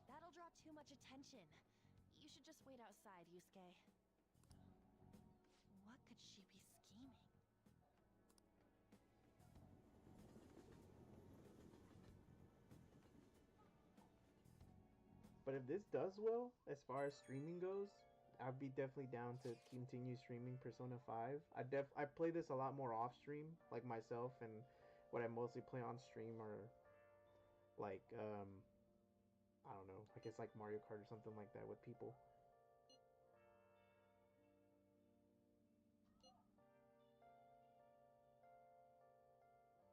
That'll draw too much attention. You should just wait outside, Yusuke. What could she be scheming? But if this does well, as far as streaming goes, I'd be definitely down to continue streaming Persona 5. I play this a lot more off stream, like myself, and what I mostly play on stream are like I don't know, I guess like Mario Kart or something like that with people.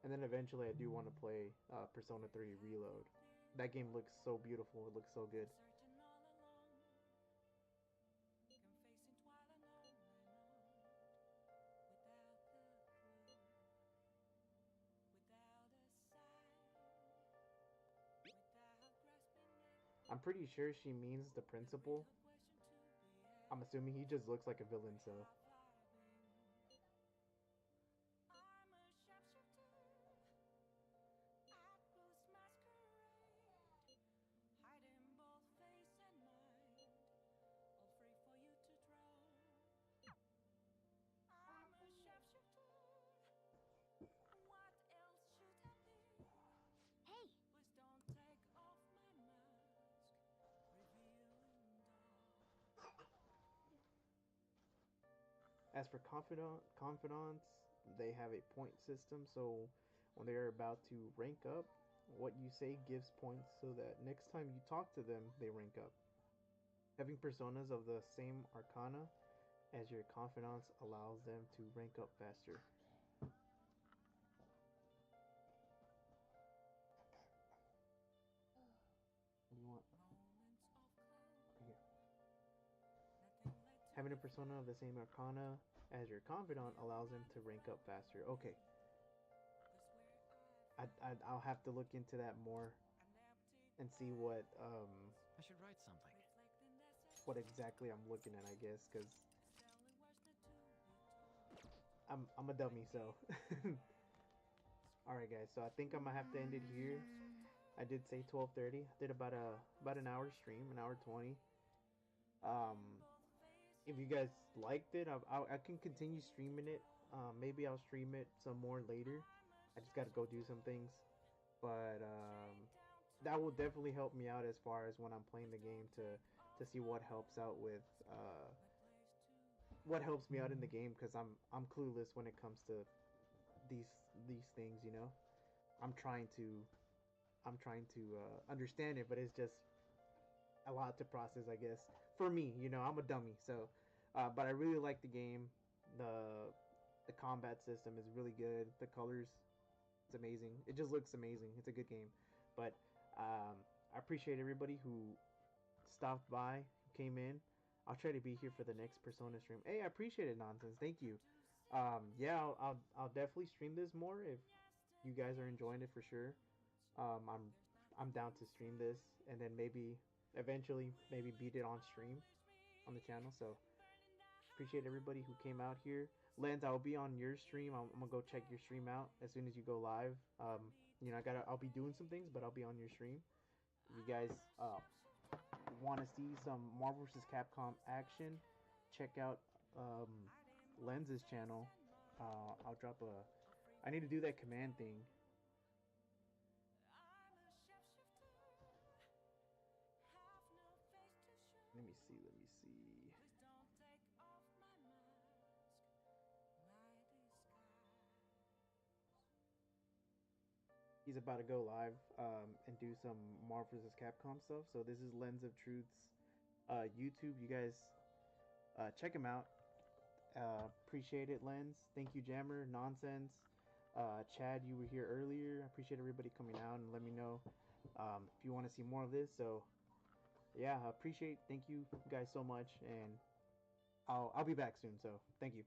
And then eventually I do want to play Persona 3 Reload. That game looks so beautiful, it looks so good. I'm pretty sure she means the principal. I'm assuming he just looks like a villain, so. Hey! As for confidants, they have a point system, so when they are about to rank up, what you say gives points so that next time you talk to them, they rank up. Having personas of the same arcana as your confidants allows them to rank up faster. What do you want? Right here. Having a persona of the same arcana as your confidant allows them to rank up faster. Okay. I'll have to look into that more and see what I should write something. what exactly I'm looking at, I guess, because I'm a dummy. So, all right, guys. So I think I'm gonna have to end it here. I did say 12:30. I did about an hour stream, an hour 20. Um, if you guys liked it, I can continue streaming it. Maybe I'll stream it some more later. I just got to go do some things, but that will definitely help me out as far as when I'm playing the game to see what helps out with what helps me out in the game because I'm clueless when it comes to these these things. You know, I'm trying to I'm trying to understand it, but it's just a lot to process, I guess. For me, you know, I'm a dummy, so. But I really like the game. The combat system is really good. The colors, it's amazing. It just looks amazing. It's a good game. But I appreciate everybody who stopped by, who came in. I'll try to be here for the next Persona stream. Hey, I appreciate it, Nonsense. Thank you. Yeah, I'll definitely stream this more if you guys are enjoying it for sure. I'm down to stream this and then maybe eventually maybe beat it on stream on the channel. So appreciate everybody who came out here. Lens, I'll be on your stream. I'm gonna go check your stream out as soon as you go live. You know, I'll be doing some things, but I'll be on your stream. If you guys want to see some Marvel vs. Capcom action, check out Lens's channel. I'll drop a. I need to do that command thing. Let me see. Let me see. He's about to go live and do some Marvel vs. Capcom stuff. So this is Lens of Truth's YouTube. You guys check him out. Appreciate it, Lens. Thank you, Jammer. Nonsense. Chad, you were here earlier. I appreciate everybody coming out and let me know if you want to see more of this. So yeah, appreciate. Thank you guys so much, and I'll be back soon. So thank you.